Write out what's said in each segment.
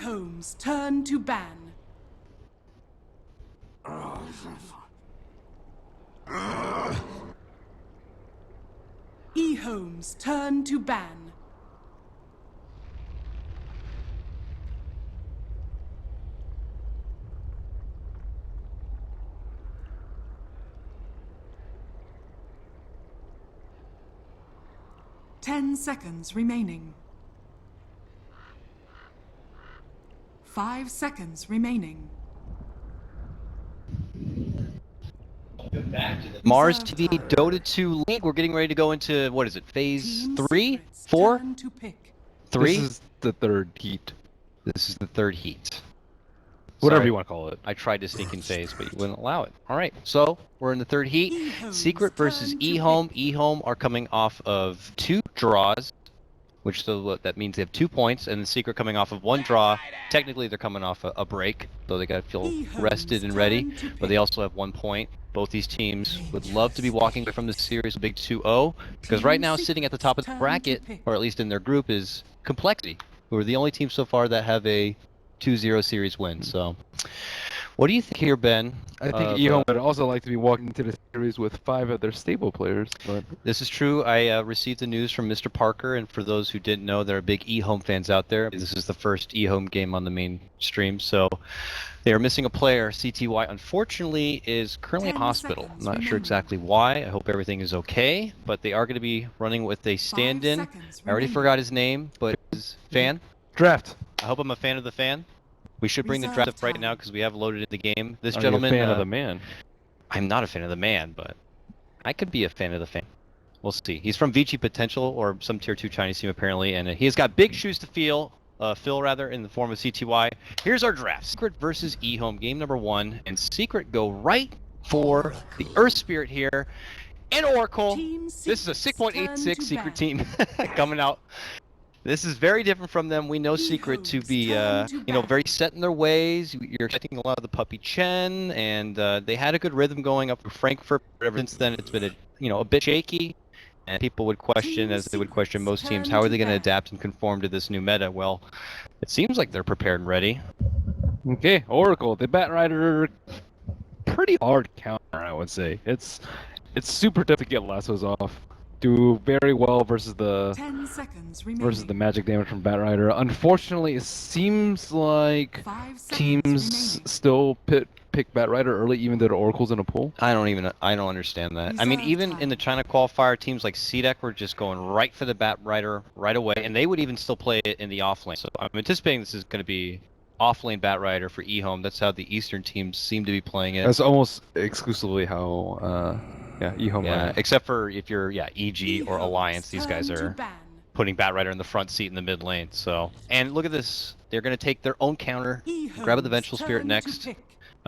EHOME's turn to ban. EHOME's turn to ban. Ten seconds remaining. 5 seconds remaining. MarsTV Dota 2 League. We're getting ready to go into, what is it, phase 3? 4? 3? This is the third heat. This is the third heat. Whatever Sorry, you want to call it. I tried to sneak in phase, but you wouldn't allow it. All right, so we're in the third heat. Secret versus EHOME. EHOME are coming off of 2 draws, which that means they have 2 points, and the Secret coming off of 1 draw. Technically, they're coming off a break, so they got to feel rested and ready, but they also have 1 point. Both these teams would love to be walking away from this series a big 2-0, because right now, sitting at the top of the bracket, or at least in their group, is Complexity, who are the only team so far that have a 2-0 series win. So, what do you think here, Ben? I think EHOME would also like to be walking into the series with 5 of their stable players. But this is true. I received the news from Mr. Parker, and for those who didn't know, there are big EHOME fans out there. This is the first EHOME game on the main stream, so they are missing a player. CTY, unfortunately, is currently in hospital. I'm not sure exactly why. I hope everything is okay, but they are going to be running with a stand-in. I already forgot his name, but his fan. Draft. I hope I'm a fan of the fan. We should bring the draft up right now because we have loaded in the game. This Are gentleman. you a fan of the man? I'm not a fan of the man, but I could be a fan of the fan. We'll see. He's from Vici Potential, or some tier 2 Chinese team apparently, and he has got big shoes to fill rather, in the form of CTY. Here's our draft: Secret versus EHOME, game number 1, and Secret go right for the Earth Spirit here. And Oracle. This is a 6.86 Secret team coming out. This is very different from them. We know Secret to be, very set in their ways. You're expecting a lot of the Puppy Chen, and they had a good rhythm going up to Frankfurt. But ever since then, it's been a bit shaky, and people would question, as they would question most teams, how are they going to adapt and conform to this new meta? Well, it seems like they're prepared and ready. Okay, Oracle, the Bat Rider, pretty hard counter, I would say. It's super tough to get lassos off. Do very well versus the magic damage from Bat Rider. Unfortunately, it seems like teams still pick Bat Rider early, even though the Oracle's in a pool. I don't understand that. I mean, even in the China qualifier, teams like CDEC were just going right for the Bat Rider right away, and they would even still play it in the offlane. So I'm anticipating this is going to be offlane Bat Rider for EHOME. That's how the Eastern teams seem to be playing it. That's almost exclusively how. Yeah, EHOME. Yeah, except for if you're EG or Alliance, these guys are putting Bat Rider in the front seat in the mid lane. So, and look at this, they're going to take their own counter, grab the Vengeful Spirit next.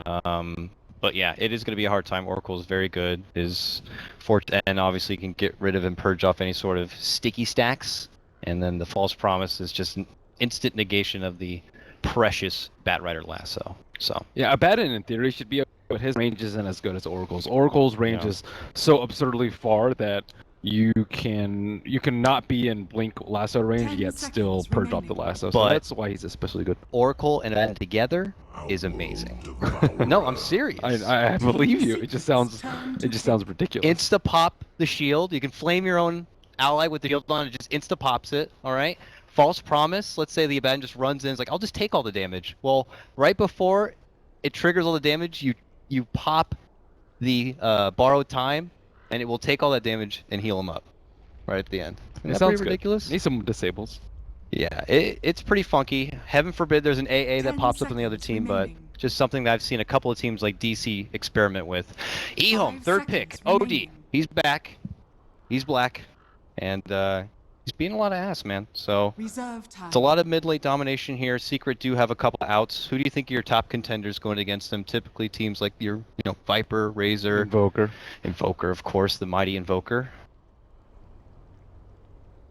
But yeah, it is going to be a hard time. Oracle is very good. His Fort N obviously can get rid of and purge off any sort of sticky stacks, and then the False Promise is just an instant negation of the precious Bat Rider lasso. So yeah, Abaddon in theory should be, but his range isn't as good as Oracle's. Oracle's range is so absurdly far that you can not be in Blink lasso range yet still purge off the lasso. So that's why he's especially good. Oracle and Abaddon together is amazing. No, I'm serious. I believe you. It just sounds ridiculous. Insta pop the shield. You can flame your own ally with the shield on. It just insta pops it. All right. False Promise. Let's say the Abaddon just runs in. It's like, I'll just take all the damage. Well, right before it triggers all the damage, you pop the borrowed time, and it will take all that damage and heal him up right at the end. It sounds ridiculous. Need some disables. Yeah, it's pretty funky. Heaven forbid there's an AA that pops up on the other team, but just something that I've seen a couple of teams like DC experiment with. EHOME, third pick. OD. He's back. He's black. And he's beating a lot of ass, man. So it's a lot of mid-late domination here. Secret do have a couple of outs. Who do you think are your top contenders going against them? Typically teams like your, Viper, Razor, Invoker, of course, the mighty Invoker.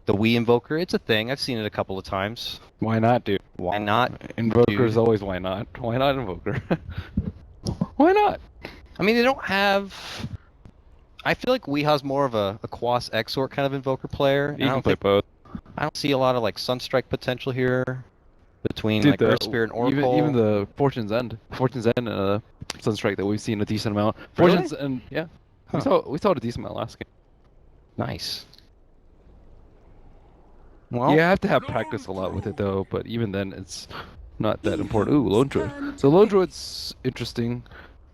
The Wii Invoker, it's a thing. I've seen it a couple of times. Why not, dude? Why not? Invoker's always why not. Why not Invoker? Why not? I mean, they don't have... I feel like Wii has more of a Quas Exort kind of Invoker player. You can play both. I don't see a lot of Sunstrike potential here. between Dude, like Earth Spirit and Oracle. even the Fortune's End, Sunstrike that we've seen a decent amount. Really? Fortune's End, yeah. Huh. We saw it a decent amount last game. Nice. Well, You have to have practice a lot with it though, but even then it's not that important. Ooh, Lone Druid. So Lone Druid's interesting.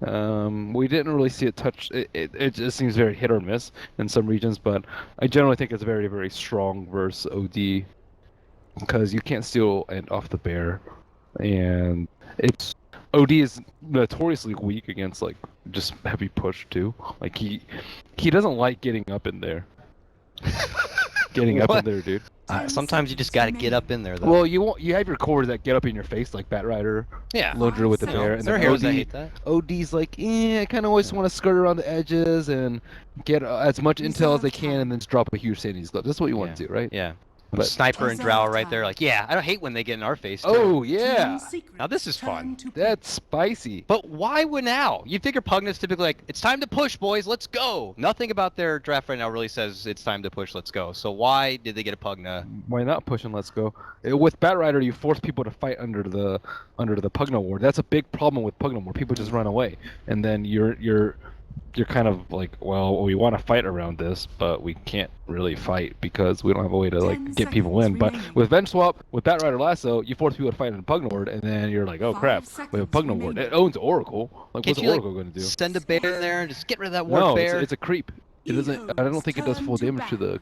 We didn't really see it touch. It just seems very hit or miss in some regions, but I generally think it's very, very strong versus OD because you can't steal and off the bear, and it's OD is notoriously weak against like just heavy push too. Like he doesn't like getting up in there. Getting up in What? there, dude. Sometimes you just gotta get up in there, though. Well, you have your cores that get up in your face, like Bat Rider, yeah. Lone Druid with the You bear, know, and there are then heroes that OD, hate that. OD's like, I kind of always want to skirt around the edges and get as much intel as they can, and then just drop a huge Sandy's glove. That's what you want to do, right? Yeah. But- Sniper and Drow right there, like, yeah, I don't hate when they get in our face, too. Oh yeah, Now this is fun. that's spicy. But why would now? You figure Pugnet's typically like, it's time to push, boys, let's go. Nothing about their draft right now really says it's time to push, let's go. So why did they get a Pugna? Why not push and let's go? With Bat Rider, you force people to fight under the Pugna Ward. That's a big problem with Pugna Ward. People just run away, and then you're kind of like, well, we want to fight around this, but we can't really fight because we don't have a way to like get people in. But with Venge Swap, with Bat Rider Lasso, you force people to fight in Pugna Ward, and then you're like, oh crap, we have a Pugna Ward. It owns Oracle. Like, Can't what's you, Oracle going to do? Send a bear in there and just get rid of that ward No, bear? it's a creep. It doesn't. I don't think it does full damage to the.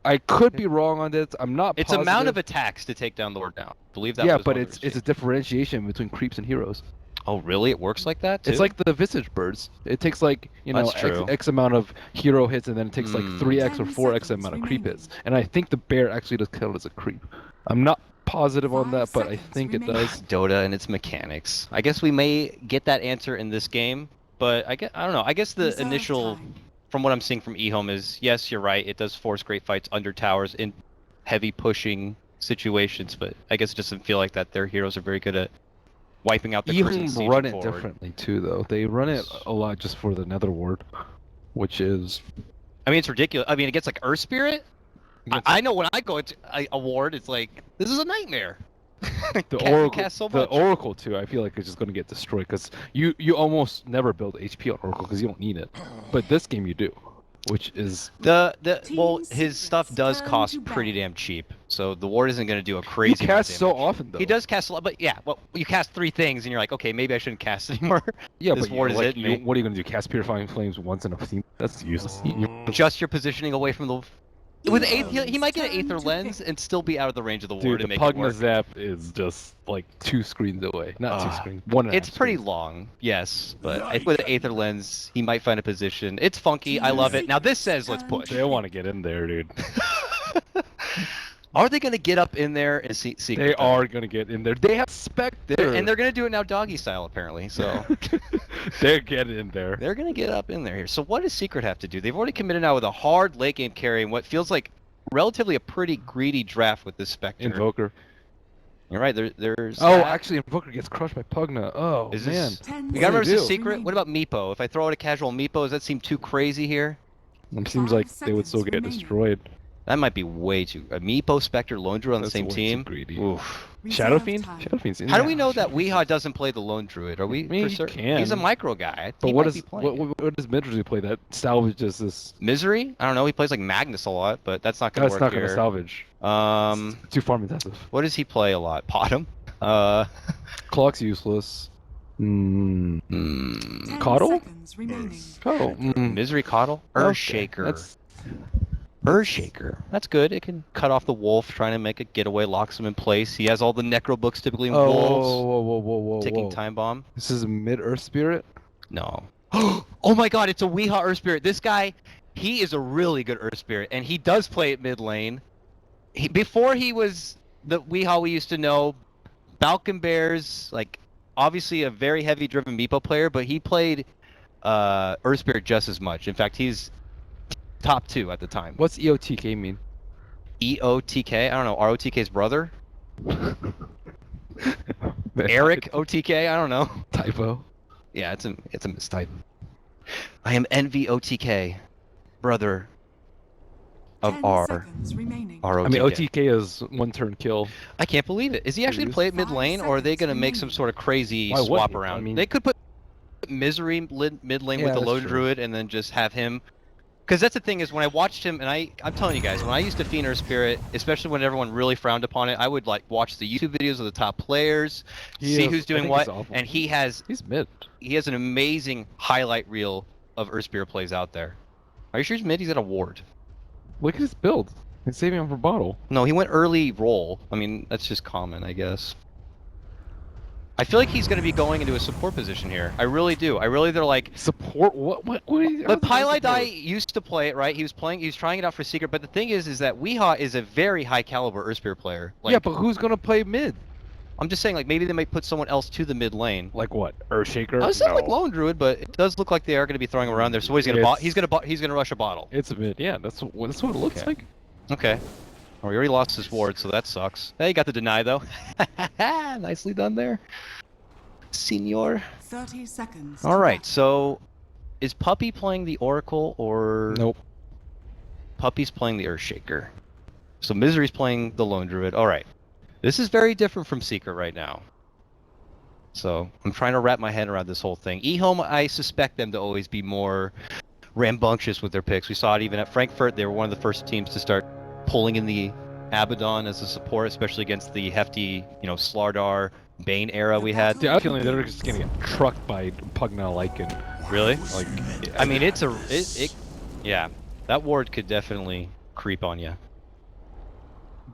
I could be wrong on this. I'm not. It's positive. amount of attacks to take down the ward now. I believe that. Yeah, was but one of it's the a differentiation between creeps and heroes. Oh really? It works like that too? It's like the Visage Birds. It takes like, That's true. X amount of hero hits, and then it takes like 3x or 10 4x amount of creep seconds hits. And I think the bear actually does count as a creep. I'm not positive on 5 that, but I seconds think it remaining. does. Dota and its mechanics. I guess we may get that answer in this game, but I don't know. I guess the Reserve initial, time. from what I'm seeing from EHOME, is yes, you're right. It does force great fights under towers in heavy pushing situations, but I guess it doesn't feel like that. Their heroes are very good at wiping out the person Even run it forward. differently too, though. They run it a lot just for the Nether Ward, which is. I mean, it's ridiculous. I mean, it gets like Earth Spirit. I know when I go into a ward, it's like this is a nightmare. The You Oracle, cast so the much. Oracle too. I feel like it's just going to get destroyed because you almost never build HP on Oracle because you don't need it. But this game you do, which is Well, Team his stuff secrets does turn cost to pretty battle. damn cheap. So the ward isn't going to do a you crazy. amount of cast so damage. often though. He does cast a lot, but yeah, well, you cast 3 things and you're like, okay, maybe I shouldn't cast anymore. Yeah, This but ward is like, it, mate. what are you going to do? Cast Purifying Flames once in a team? That's useless. Just your positioning away from the. With eighth, he Heroes might get an turn Aether to Lens pick. and still be out of the range of the ward Dude, and the make it Pugna work. Zap is just like 2 screens away. Not 2 screens. 1.5 It's pretty screens. long, yes, but with an Aether Lens, he might find a position. It's funky. I love it. Now this says let's push. They want to get in there, dude. Are they going to get up in there and see? They are going to get in there. They have Spectre. and they're going to do it now doggy style apparently. So They're getting in there. they're going to get up in there here. So what does Secret have to do? They've already committed now with a hard late game carry and what feels like relatively a pretty greedy draft with this Spectre. Invoker. You're right. There's. Oh, that. actually, Invoker gets crushed by Pugna. Oh, Is man. this- 10 You What gotta do remember they it's a do? secret. What about Meepo? If I throw out a casual Meepo, does that seem too crazy here? It seems 5 like they would still seconds get remaining. destroyed. That might be way too. A Meepo, Spectre, Lone Druid on the That's same way too team. greedy. Oof. Shadow Reserve Fiend? time. Shadow Fiend's in How do there. we know that Weehaw doesn't play the Lone Druid? Are we I mean, for he certain? He's a can. micro guy. But He what might is be playing it. what does Midrisley play that salvages this? Misery? I don't know. He plays like Magnus a lot, but that's not gonna That's work not here. going to salvage. It's too farm intensive. What does he play a lot? Potom? Clock's useless. Mm. 10 Coddle? seconds remaining. Oh. Mm. Misery Coddle? Okay, Earthshaker. That's Earthshaker. That's good. It can cut off the wolf, trying to make a getaway, locks him in place. He has all the necro books typically in oh, wolves. whoa, Ticking time bomb. This is a mid Earth Spirit. No. Oh my god, it's a Weehaw Earth Spirit. This guy, he is a really good Earth Spirit, and he does play at mid lane. Before he was the Weehaw we used to know, Balkan Bears, like, obviously a very heavy driven Meepo player, but he played Earth Spirit just as much. In fact, he's top 2 at the time. What's EOTK mean? EOTK? I don't know. ROTK's brother? Eric OTK? I don't know. Typo. Yeah, it's a mistype. I am Envy OTK, brother. of 10 our seconds remaining. our OTK. I mean, OTK is one turn kill. I can't believe it. Is he actually going to play it mid 5 lane, or are they seconds going to make some remaining. sort of crazy Why would swap he? around? I mean- They could put Misery mid lane Yeah, with the that's Lone true. Druid, and then just have him. Because that's the thing is, when I watched him, and I'm telling you guys, when I used to Fiend Earth Spirit, especially when everyone really frowned upon it, I would like watch the YouTube videos of the top players, see who's doing what, and he's mid. he has an amazing highlight reel of Earth Spirit plays out there. Are you sure he's mid? He's at a ward. Look at his build. He's saving him for bottle. No, he went early roll. I mean, that's just common, I guess. I feel like he's going to be going into a support position here. I really do. They're like... Support? What But Pylai Dai used to play it, right? He was trying it out for Secret, but the thing is that Weehaw is a very high caliber Earth Spirit player. Like, yeah, but who's gonna play mid? I'm just saying, like, maybe they might put someone else to the mid lane. Like what? Earthshaker? I was saying like Lone Druid, but it does look like they are going to be throwing him around there. So he's going to he's going to rush a bottle. It's a mid. Yeah, that's what it looks Okay. like. Okay. Well, we already lost his ward, so that sucks. Hey, you got the deny though. Nicely done there, Senor. 30 seconds. All right, so is Puppy playing the Oracle or Nope. Puppy's playing the Earthshaker? So Misery's playing the Lone Druid. All right, this is very different from Secret right now. So I'm trying to wrap my head around this whole thing. EHOME, I suspect them to always be more rambunctious with their picks. We saw it even at Frankfurt. They were one of the first teams to start pulling in the Abaddon as a support, especially against the hefty, Slardar, Bane era we had. Yeah, I have a feeling they're just gonna get trucked by Pugna Lycan. Really? Like, I mean, yeah, that ward could definitely creep on you.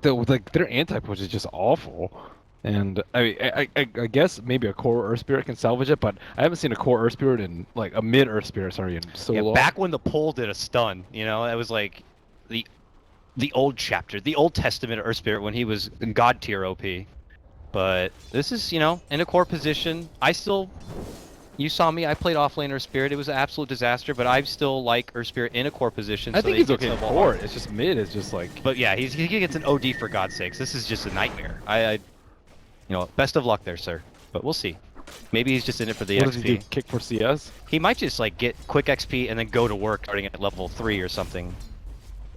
their anti-push is just awful. And I guess maybe a core Earth Spirit can salvage it, but I haven't seen a core Earth Spirit in like a mid Earth Spirit, sorry, in so long. Back when the pull did a stun, that was like the old chapter, the Old Testament Earth Spirit when he was God tier OP. But this is, in a core position. You saw me, I played offlane Earth Spirit. It was an absolute disaster, but I still like Earth Spirit in a core position. I so think they he's can okay in snowball core. hard. It's just mid. It's just like. But yeah, he gets an OD for God's sakes. This is just a nightmare. Best of luck there, sir. But we'll see. Maybe he's just in it for the What XP. does he do? Kick for CS? He might just like get quick XP and then go to work starting at level 3 or something.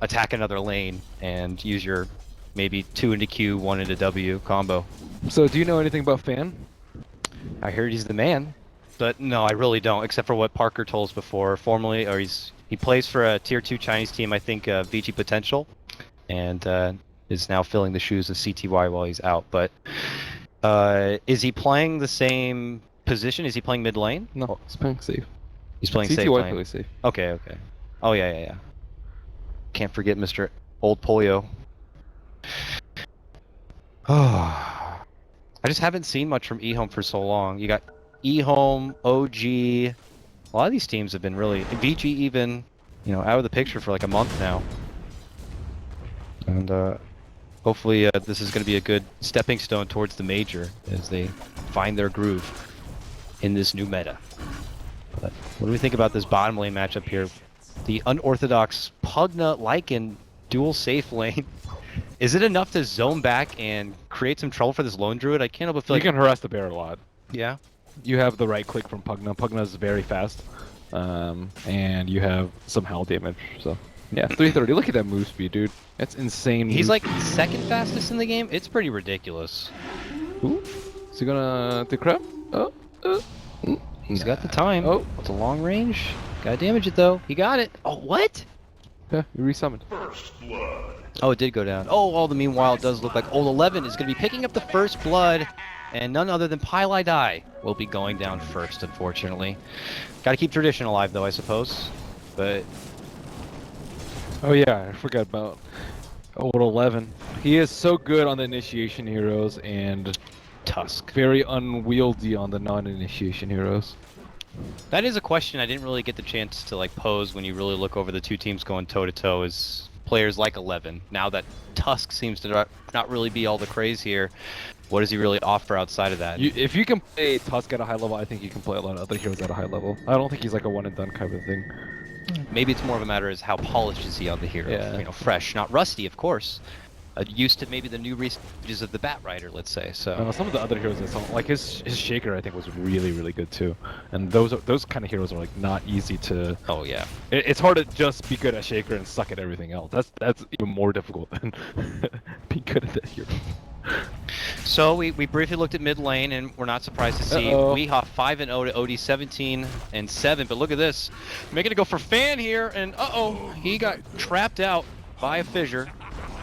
Attack another lane and use your maybe 2 into Q, 1 into W combo. So, do you know anything about Fan? I heard he's the man, but no, I really don't. Except for what Parker told us before. Formerly, or he plays for a tier 2 Chinese team. I think VG Potential, and is now filling the shoes of CTY while he's out. But is he playing the same position? Is he playing mid lane? No, he's playing safe. He's playing safe CTY lane. plays safe. Okay. Oh yeah. Can't forget Mr. Old Polio. I just haven't seen much from EHOME for so long. You got EHOME, OG. A lot of these teams have been really VG even, out of the picture for like a month now. And hopefully this is going to be a good stepping stone towards the major as they find their groove in this new meta. But what do we think about this bottom lane matchup here? The unorthodox Pugna Lycan dual safe lane. Is it enough to zone back and create some trouble for this Lone Druid? I can't help but feel You can harass the bear a lot. Yeah. You have the right click from Pugna. Pugna is very fast. And you have some howl damage, so. Yeah, 330. Look at that move speed, dude. That's insane. He's like second fastest in the game. It's pretty ridiculous. Ooh. Is he gonna decrep? He's got the time. Oh. It's a long range. Gotta damage it though. He got it. Oh, what? Yeah, you resummoned. Oh, it did go down. Oh, meanwhile, it does look like Old 11 is going to be picking up the first blood, and none other than Pylai Dai will be going down first, unfortunately. Got to keep tradition alive, though, I suppose. But Oh yeah, I forgot about Old 11. He is so good on the initiation heroes and Tusk. very unwieldy on the non-initiation heroes. That is a question I didn't really get the chance to pose when you really look over the two teams going toe-to-toe is players like 11. Now that Tusk seems to not really be all the craze here, what does he really offer outside of that? If you can play Tusk at a high level, I think you can play a lot of other heroes at a high level. I don't think he's like a one and done kind of thing. Maybe it's more of a matter as how polished is he on the hero. Yeah. Fresh, not rusty, of course. used to maybe the new stages of the Bat Rider, let's say. So Some of the other heroes, like his Shaker, I think was really really good too. And those kind of heroes are like not easy to. oh yeah. It's hard to just be good at Shaker and suck at everything else. That's even more difficult than being good at that hero. So we briefly looked at mid lane, and we're not surprised to see Weehaw 5-0 to OD 17-7. But look at this, making it go for Fan here, and he got trapped out by a fissure.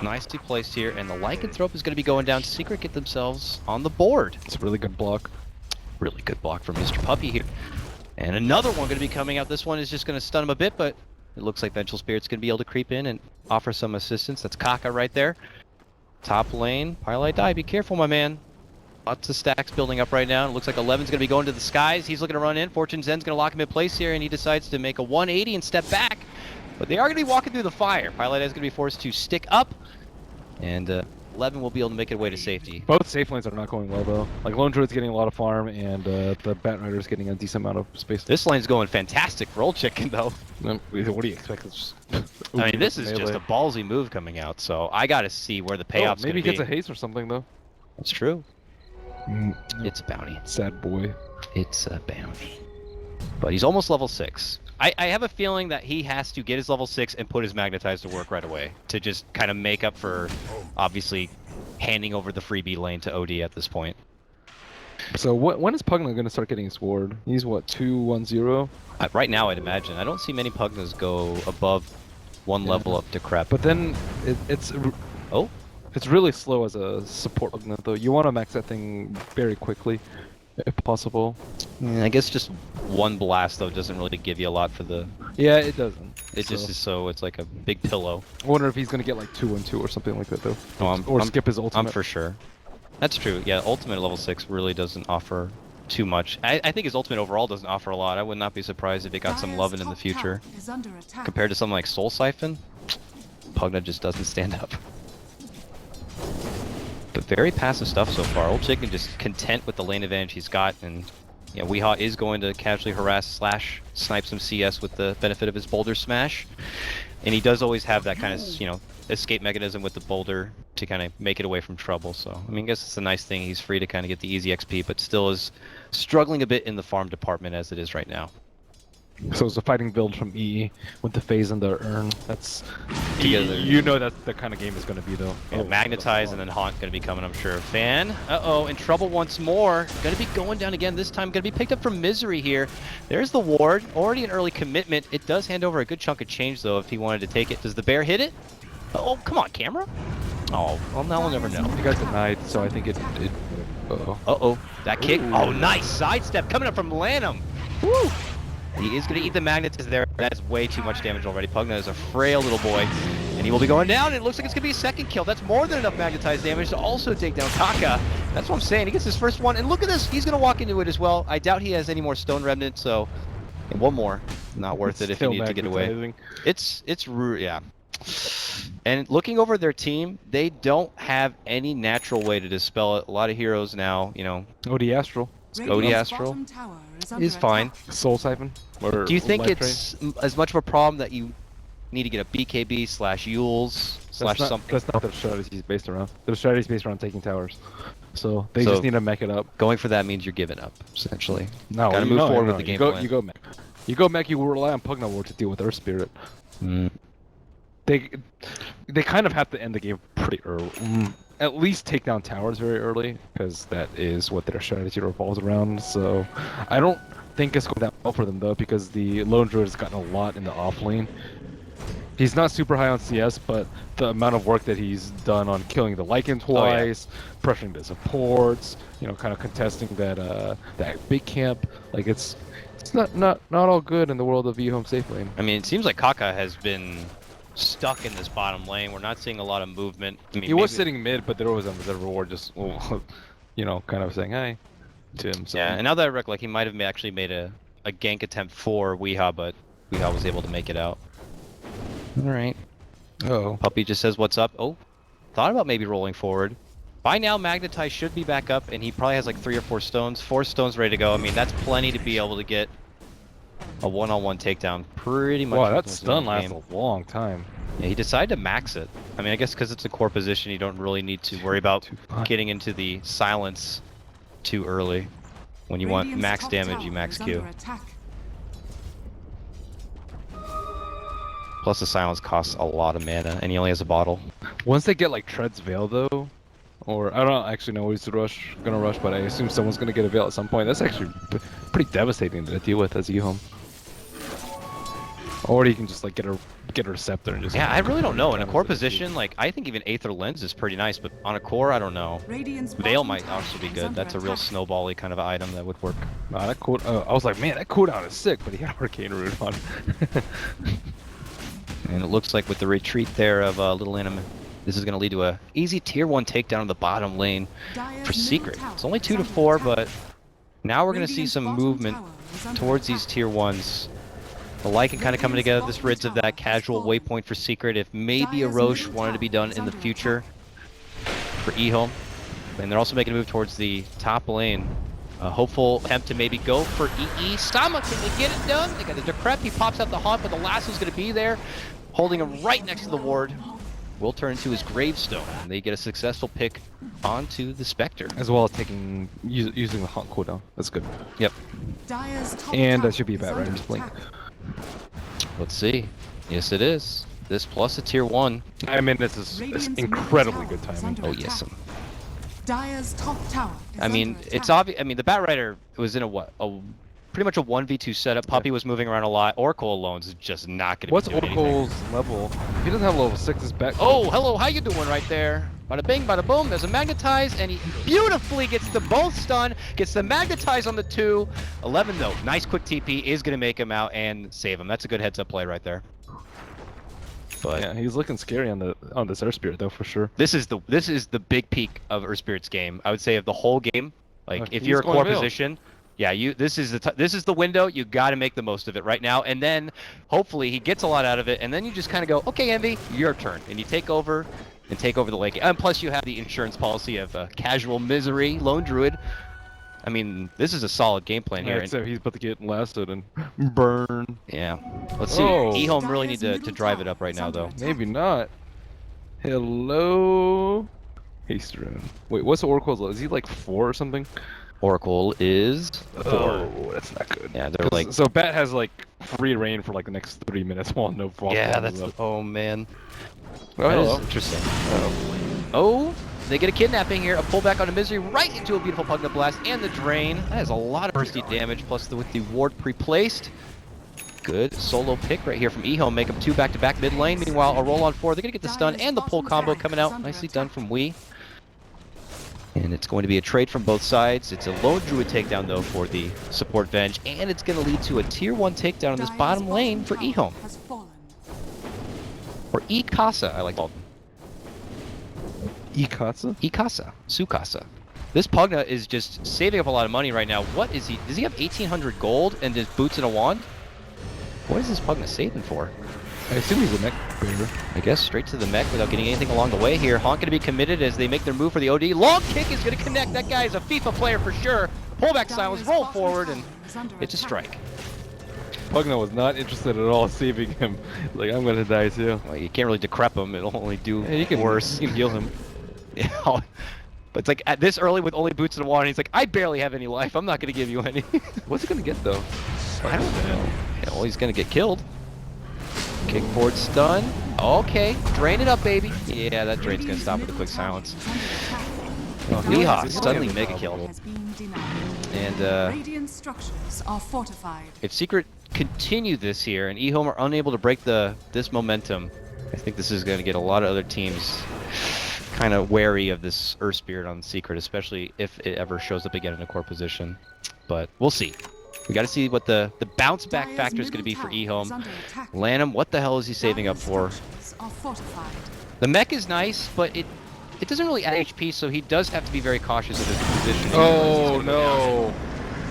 Nicely placed here, and the Lycanthrope is going to be going down. Secret get themselves on the board. It's a really good block. Really good block from Mr. Puppy here. And another one going to be coming out. This one is just going to stun him a bit, but it looks like Vengeful Spirit's going to be able to creep in and offer some assistance. That's Kaka right there. Top lane, Pyrelight Die, be careful, my man. Lots of stacks building up right now. It looks like 11's going to be going to the skies. He's looking to run in. Fortune Zen's going to lock him in place here, and he decides to make a 180 and step back. But they are going to be walking through the fire. Pyrelight Die is going to be forced to stick up, and 11 will be able to make it away to safety. Both safe lanes are not going well though. Like Lone Druid's getting a lot of farm, and the Bat Rider's getting a decent amount of space. This lane's going fantastic for Old Chicken, though. What do you expect? I mean, this is just a ballsy move coming out, so I got to see where the payoff's going to be. Maybe he gets a haste or something though. That's true. It's a bounty. Sad boy. It's a bounty. But he's almost level 6. I have a feeling that he has to get his level 6 and put his Magnetize to work right away to just kind of make up for, obviously, handing over the freebie lane to OD at this point. So when is Pugna going to start getting his ward? He's what, 2-1-0? Right now, I'd imagine. I don't see many Pugnas go above one level up to crap. But then it's really slow as a support Pugna though. You want to max that thing very quickly, if possible. Yeah, I guess just one blast though doesn't really give you a lot for the. Yeah, it doesn't. It just is so it's like a big pillow. I wonder if he's gonna get like 2-1-2 or something like that though. Oh, or skip his ultimate. I'm for sure. That's true. Yeah, ultimate level 6 really doesn't offer too much. I think his ultimate overall doesn't offer a lot. I would not be surprised if it got some loving in the future. Compared to something like Soul Siphon, Pugna just doesn't stand up. But very passive stuff so far. Old Chicken just content with the lane advantage he's got, and yeah, Weehaw is going to casually harass / snipe some CS with the benefit of his Boulder Smash. And he does always have that kind of, escape mechanism with the Boulder to kind of make it away from trouble. So, I mean, I guess it's a nice thing. He's free to kind of get the easy XP, but still is struggling a bit in the farm department as it is right now. So it's a fighting build from EE with the phase and the urn. That's together. You know that's the kind of game is going to be though. Yeah, Magnetize and then Haunt going to be coming, I'm sure. Fan, in trouble once more. Going to be going down again. This time going to be picked up from Misery here. There's the ward. Already an early commitment. It does hand over a good chunk of change though if he wanted to take it. Does the bear hit it? Oh, come on, camera. Oh, well, now we'll never know. You guys denied, so I think it Uh-oh. That kick. Ooh. Oh, nice sidestep coming up from Lanham. Woo! He is going to eat the magnets there. That is way too much damage already. Pugna is a frail little boy, and he will be going down. And it looks like it's going to be a second kill. That's more than enough magnetized damage to also take down Kaka. That's what I'm saying. He gets his first one, and look at this. He's going to walk into it as well. I doubt he has any more Stone Remnant, so and one more. Not worth it if you need to get away. Yeah. And looking over their team, they don't have any natural way to dispel it. A lot of heroes now, OD Astral. OD Astral is fine. Soul Siphon. Do you think it's as much of a problem that you need to get a BKB / Yules / something? That's not their strategy based around. Their strategy is based around taking towers. So they just need to mech it up. Going for that means you're giving up, essentially. No, gotta move forward with the game plan. You go mech. You go mech. You rely on Pugna Ward to deal with Earth Spirit. They kind of have to end the game pretty early. At least take down towers very early, because that is what their strategy revolves around. So I don't think it's going that well for them though, because the Lone Druid has gotten a lot in the off lane. He's not super high on CS, but the amount of work that he's done on killing the Lycan twice, pressuring the supports, kind of contesting that big camp, like it's not all good in the world of EHOME safe lane. I mean, it seems like Kaka has been stuck in this bottom lane. We're not seeing a lot of movement. I mean, he was sitting mid, but there was a reward just, kind of saying hi to him. So. Yeah, and now that I recollect, he might have actually made a gank attempt for Weehaw, but Weehaw was able to make it out. All right. Oh. Puppy just says, what's up? Oh, thought about maybe rolling forward. By now, Magnetize should be back up, and he probably has like 3 or 4 stones. 4 stones ready to go. I mean, that's plenty to be able to get a one-on-one takedown pretty much. Wow, that stun lasts a long time. Yeah, he decided to max it. I mean, I guess because it's a core position, you don't really need to worry about getting into the silence too early. When you want Radiant's max top damage, tower you max is Q. under attack. Plus the silence costs a lot of mana, and he only has a bottle. Once they get like Tread's Veil though, or I don't actually know who's gonna rush, but I assume someone's gonna get a Veil at some point. That's actually pretty devastating to deal with as EHOME. Or you can just like get a Receptor and just... Yeah, I really don't know. In a core position, like, I think even Aether Lens is pretty nice, but on a core, I don't know. Radiant's Veil bottom might tower also be is good. under That's a real attack. snowbally kind of item that would work. Nah, that cool. I was like, man, that cooldown is sick, but he had Arcane Root on. And it looks like with the retreat there of Little Anime, this is going to lead to a easy tier 1 takedown in the bottom lane Dire's for middle Secret. tower It's only is 2 to under 4, attack. but now we're going to see Radiant's some bottom movement tower is under towards attack. these tier 1s. The Lycan kind of coming together. This rids of that casual fallen. waypoint for Secret. If maybe a Dire's Roche middle wanted to be tower done is in the under future for EHOME. And they're also making a move towards the top lane. A hopeful attempt to maybe go for EE. Stama, can they get it done? They got the Decrep. He pops out the haunt, but the lasso's going to be there, holding him right next to the ward. Will turn into his gravestone, and they get a successful pick onto the Spectre. As well as using the Haunt cooldown. That's good. Yep. Dire's top And tower that should be a is Bat under Rider's Blink. attack. Let's see. Yes, it is. This plus a tier 1. I mean, this is Radiant's middle incredibly tower good is timing. under Oh, yes. attack. Dire's top tower is I mean, under it's attack. obvious. I mean, the Bat Rider was in pretty much a 1v2 setup. Puppy was moving around a lot. Oracle alone is just not going to What's be doing anything. Oracle's level? He doesn't have level 6. His back. Oh, hello, how you doing right there? Bada bing, bada boom, there's a magnetize, and he beautifully gets the both stun, gets the magnetize on the 2. 11 though, nice quick TP is going to make him out and save him. That's a good heads up play right there. But Yeah, he's looking scary on this Earth Spirit though, for sure. this is the big peak of Earth Spirit's game. I would say of the whole game. Like if he's you're a going core Veil. position, yeah, this is the window. You got to make the most of it right now, and then hopefully he gets a lot out of it, and then you just kind of go, okay, Envy, your turn, and you take over the lake. And plus you have the insurance policy of casual misery, lone druid. I mean, this is a solid game plan here. So he's about to get lasted and burn. Yeah, let's see. Oh. EHOME really need Dire's to middle drive it tower up right is now under though. attack. Maybe not. Hello. Haste rune. Wait, what's the Oracle's level? Is he like 4 or something? Oracle is 4. Oh, that's not good. Yeah, they're like. So Bat has like free reign for like the next 3 minutes while no problem. Yeah, that's. Oh man. Oh, That is hello. interesting. Oh, they get a kidnapping here. A pullback on a misery right into a beautiful Pugna Blast and the drain. That is a lot of bursty damage. Plus with the ward pre-placed. Good solo pick right here from EHOME. Make them 2 back-to-back mid lane. Meanwhile, a roll on 4. They're gonna get the stun and the pull combo coming out. Nicely done from Wii. And it's going to be a trade from both sides. It's a lone druid takedown though for the support Venge, and it's going to lead to a tier 1 takedown in this Dire's bottom lane for tower EHOME. has fallen. Or E-Casa, I like to call them. Ikatsu? E-Casa. Sukasa. This Pugna is just saving up a lot of money right now. What is he? Does he have 1,800 gold and his boots and a wand? What is this Pugna saving for? I assume he's a mech bearer. I guess straight to the mech without getting anything along the way here. Haunt going to be committed as they make their move for the OD. Long kick is going to connect. That guy is a FIFA player for sure. Pullback silence, Dire's roll bottom forward, tower and is under it's a attack. strike. Pugna was not interested at all in saving him. Like, I'm gonna die too. Well, you can't really decrep him. It'll only do Yeah, you can, worse. You can heal him. Yeah. But it's like at this early with only boots and a wand, he's like, I barely have any life. I'm not going to give you any. What's he gonna get though? I don't know. Yeah, well, he's going to get killed. Kick forward stun. Okay, drain it up, baby. Yeah, that drain's going to stop with a quick silence. Oh, Weehaw, he's suddenly getting mega kill. Has been denied. And Radiant structures are fortified. if Secret continue this here and EHOME are unable to break this momentum, I think this is going to get a lot of other teams kind of wary of this Earth Spirit on Secret, especially if it ever shows up again in a core position. But we'll see. We got to see what the bounce back Dire's factor is going to be middle for tower is EHOME. under attack. Lanham, what the hell is he saving up Dire's for? structures are fortified. The mech is nice, but it doesn't really add HP, so he does have to be very cautious of his positioning. Oh no!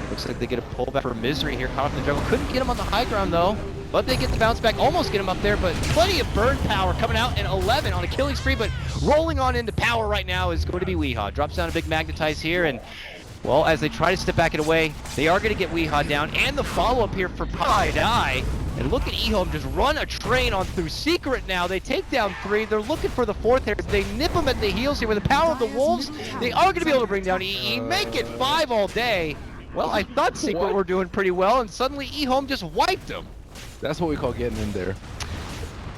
Looks like they get a pullback for Misery here, caught up in the jungle. Couldn't get him on the high ground though, but they get the bounce back, almost get him up there, but plenty of burn power coming out, and 11 on a killing spree, but rolling on into power right now is going to be Weehaw. Drops down a big magnetize here, and well, as they try to step back it away, they are going to get Weehaw down, and the follow-up here for Pi Die. And look at EHOME just run a train on through Secret now. They take down 3. They're looking for the 4th here. They nip him at the heels here with the power of the Wolves. They are going to be able to bring down EE. Make it 5 all day. Well, I thought Secret were doing pretty well, and suddenly EHOME just wiped them. That's what we call getting in there.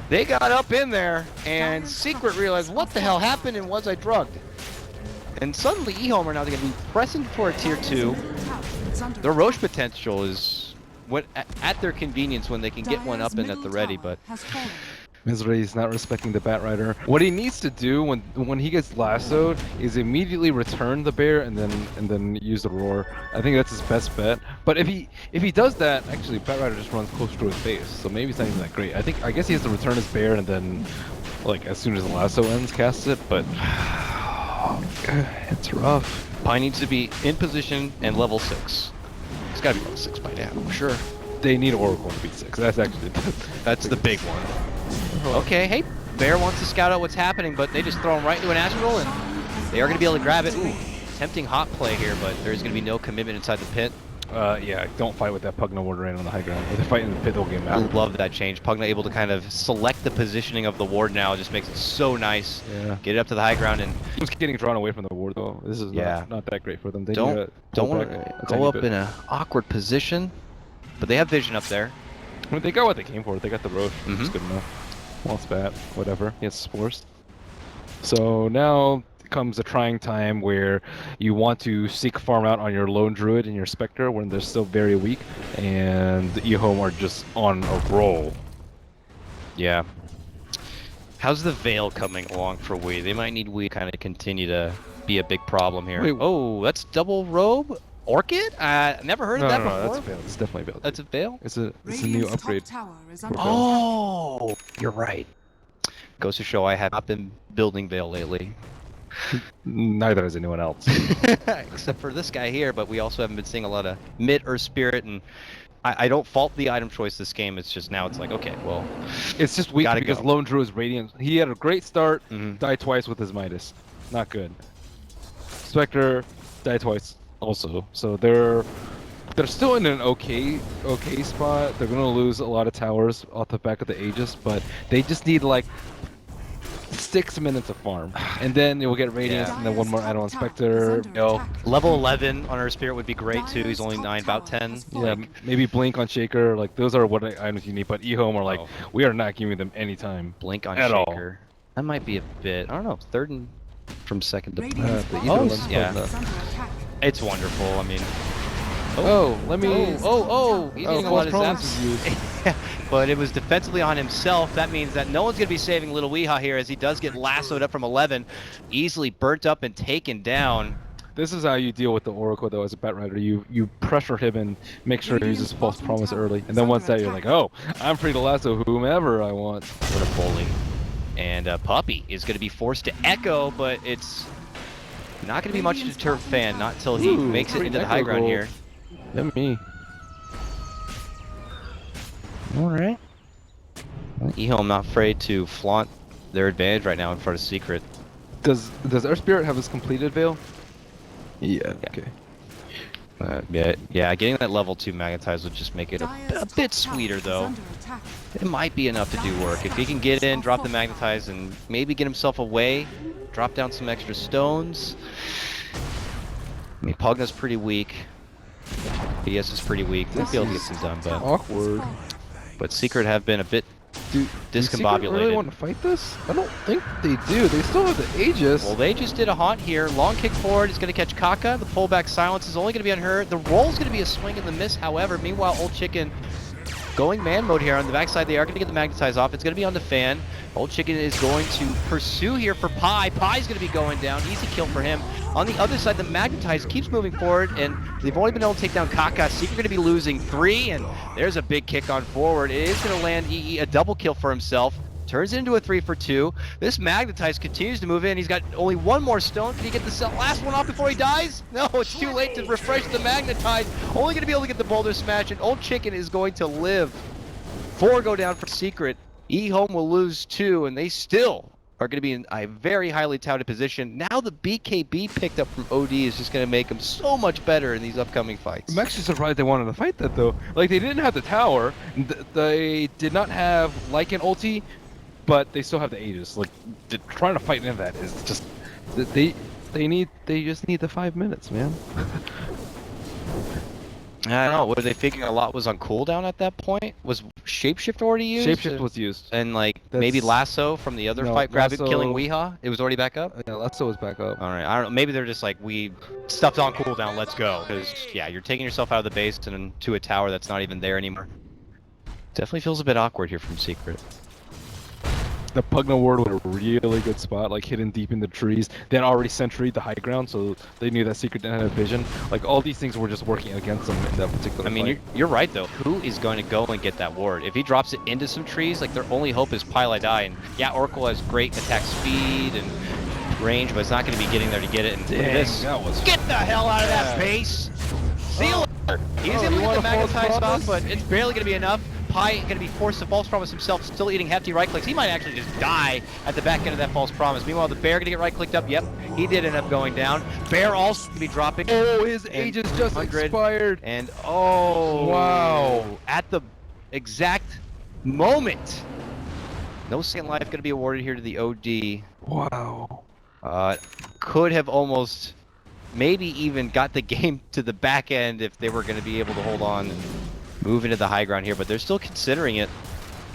They got up in there, and Secret realized, what the hell happened, and was I drugged? And suddenly EHOME are now going to be pressing for a tier 2. Their Roche potential is at their convenience when they can get one up and at the ready, but Misery is not respecting the Batrider. What he needs to do when he gets lassoed is immediately return the bear and then use the roar. I think that's his best bet. But if he does that, actually Batrider just runs closer to his base, so maybe it's not even that great. I guess he has to return his bear and then, like, as soon as the lasso ends, cast it. But it's rough. Pi needs to be in position and level 6. It's got to be level 6 by now, I'm sure. They need Oracle to beat 6. That's actually that's the big one. Okay, hey, Bear wants to scout out what's happening, but they just throw him right into an Astral, and they are going to be able to grab it. Ooh, tempting hot play here, but there's going to be no commitment inside the pit. Yeah, don't fight with that Pugna Ward Rain on the high ground. If they fight in the pit, they'll get mad. I love that change. Pugna able to kind of select the positioning of the ward now. It just makes it so nice. Yeah. Get it up to the high ground, and he's getting drawn away from the ward though. This is not that great for them. They don't want to go up in an awkward position, but they have vision up there. I mean, they got what they came for. They got the Roche, which is good enough. Well, spat, whatever. He has Spores. So now comes a trying time where you want to seek farm out on your lone druid and your spectre when they're still very weak, and the EHOME are just on a roll. Yeah. How's the Veil coming along for Wii? They might need Wii to kind of continue to be a big problem here. Wait, oh, that's double robe? Orchid? Never heard of that before. No, that's Veil. It's definitely Veil. That's a Veil? It's a new upgrade. Oh, you're right. Goes to show I have not been building Veil lately. Neither has anyone else. Except for this guy here, but we also haven't been seeing a lot of mid or spirit, and I don't fault the item choice this game. It's just now it's like, okay, well, it's just weak because Lone Druid is Radiant. He had a great start, died twice with his Midas. Not good. Spectre, died twice also. So they're still in an okay spot. They're gonna lose a lot of towers off the back of the Aegis, but they just need like 6 minutes of farm, and then you'll get Radiance, and then one more add-on Spectre. Level 11 on our Spirit would be great too. He's only 9, about 10. Yeah, maybe Blink on Shaker. Like those are what items you need. But EHOME are like, we are not giving them any time. Blink on Shaker. That might be a bit. I don't know. Third and from second to. Yeah. It's wonderful. I mean. Let me. He's getting a lot of zaps. But it was defensively on himself. That means that no one's going to be saving Little Weehaw here, as he does get lassoed up from 11, easily burnt up and taken down. This is how you deal with the Oracle, though, as a Batrider. You pressure him and make sure he uses False Promise early, and then once that, you're like, oh, I'm free to lasso whomever I want. What a bully. And Puppy is going to be forced to echo, but it's not going to be much to deter Fan, not until he makes it into the high ground here. Let me. Alright. EHOME not afraid to flaunt their advantage right now in front of Secret. Does our Spirit have his completed Veil? Yeah. Okay. Yeah, getting that level 2 Magnetize would just make it a bit sweeter, though. It might be enough to do work. If he can get in, drop the Magnetize, and maybe get himself away, drop down some extra stones. I mean, Pugna's pretty weak. BS is pretty weak. They'll be able to get some done, but awkward. But Secret have been a bit discombobulated. Do Secret really want to fight this? I don't think they do. They still have the Aegis. Well, they just did a haunt here. Long kick forward is going to catch Kaka. The pullback silence is only going to be on her. The roll is going to be a swing and the miss. However, meanwhile, Old Chicken going man mode here on the backside. They are going to get the Magnetize off. It's going to be on the Fan. Old Chicken is going to pursue here for Pi. Pi's going to be going down. Easy kill for him. On the other side, the Magnetize keeps moving forward, and they've only been able to take down Kaka. Secret going to be losing 3, and there's a big kick on forward. It is going to land EE a double kill for himself. Turns it into a 3 for 2. This Magnetize continues to move in. He's got only one more stone. Can he get the last one off before he dies? No, it's too late to refresh the Magnetize. Only going to be able to get the Boulder Smash, and Old Chicken is going to live. 4 go down for Secret. EHOME will lose 2, and they still are going to be in a very highly touted position. Now the BKB picked up from OD is just going to make them so much better in these upcoming fights. I'm actually surprised they wanted to fight that though. Like they didn't have the tower, they did not have Lycan ulti, but they still have the Aegis. Like trying to fight into that is just they just need the 5 minutes, man. I don't know. Were they figuring a lot was on cooldown at that point? Was Shapeshift already used? Shapeshift was used. And like maybe Lasso from the other fight grabbing killing Weehaw? It was already back up? Yeah, Lasso was back up. Alright, I don't know. Maybe they're just like, we stuff's on cooldown, let's go. Because, yeah, you're taking yourself out of the base and to a tower that's not even there anymore. Definitely feels a bit awkward here from Secret. The Pugna ward was a really good spot, like hidden deep in the trees. They had already sentryed the high ground, so they knew that Secret didn't have vision. Like all these things were just working against them in that particular fight. I mean, you're right though. Who is going to go and get that ward? If he drops it into some trees, like their only hope is Pile Die. And yeah, Oracle has great attack speed and range, but it's not going to be getting there to get it. And dang, this, get the hell out of that base! See you later! He's going to get the magnetized off, but it's barely going to be enough. Pi going to be forced to false promise himself, still eating hefty right clicks. He might actually just die at the back end of that false promise. Meanwhile, the bear going to get right clicked up. Yep, he did end up going down. Bear also going to be dropping. Oh, his Aegis just expired. And oh, wow! At the exact moment, no second life going to be awarded here to the OD. Wow. Could have almost, maybe even got the game to the back end if they were going to be able to hold on. Move into the high ground here, but they're still considering it.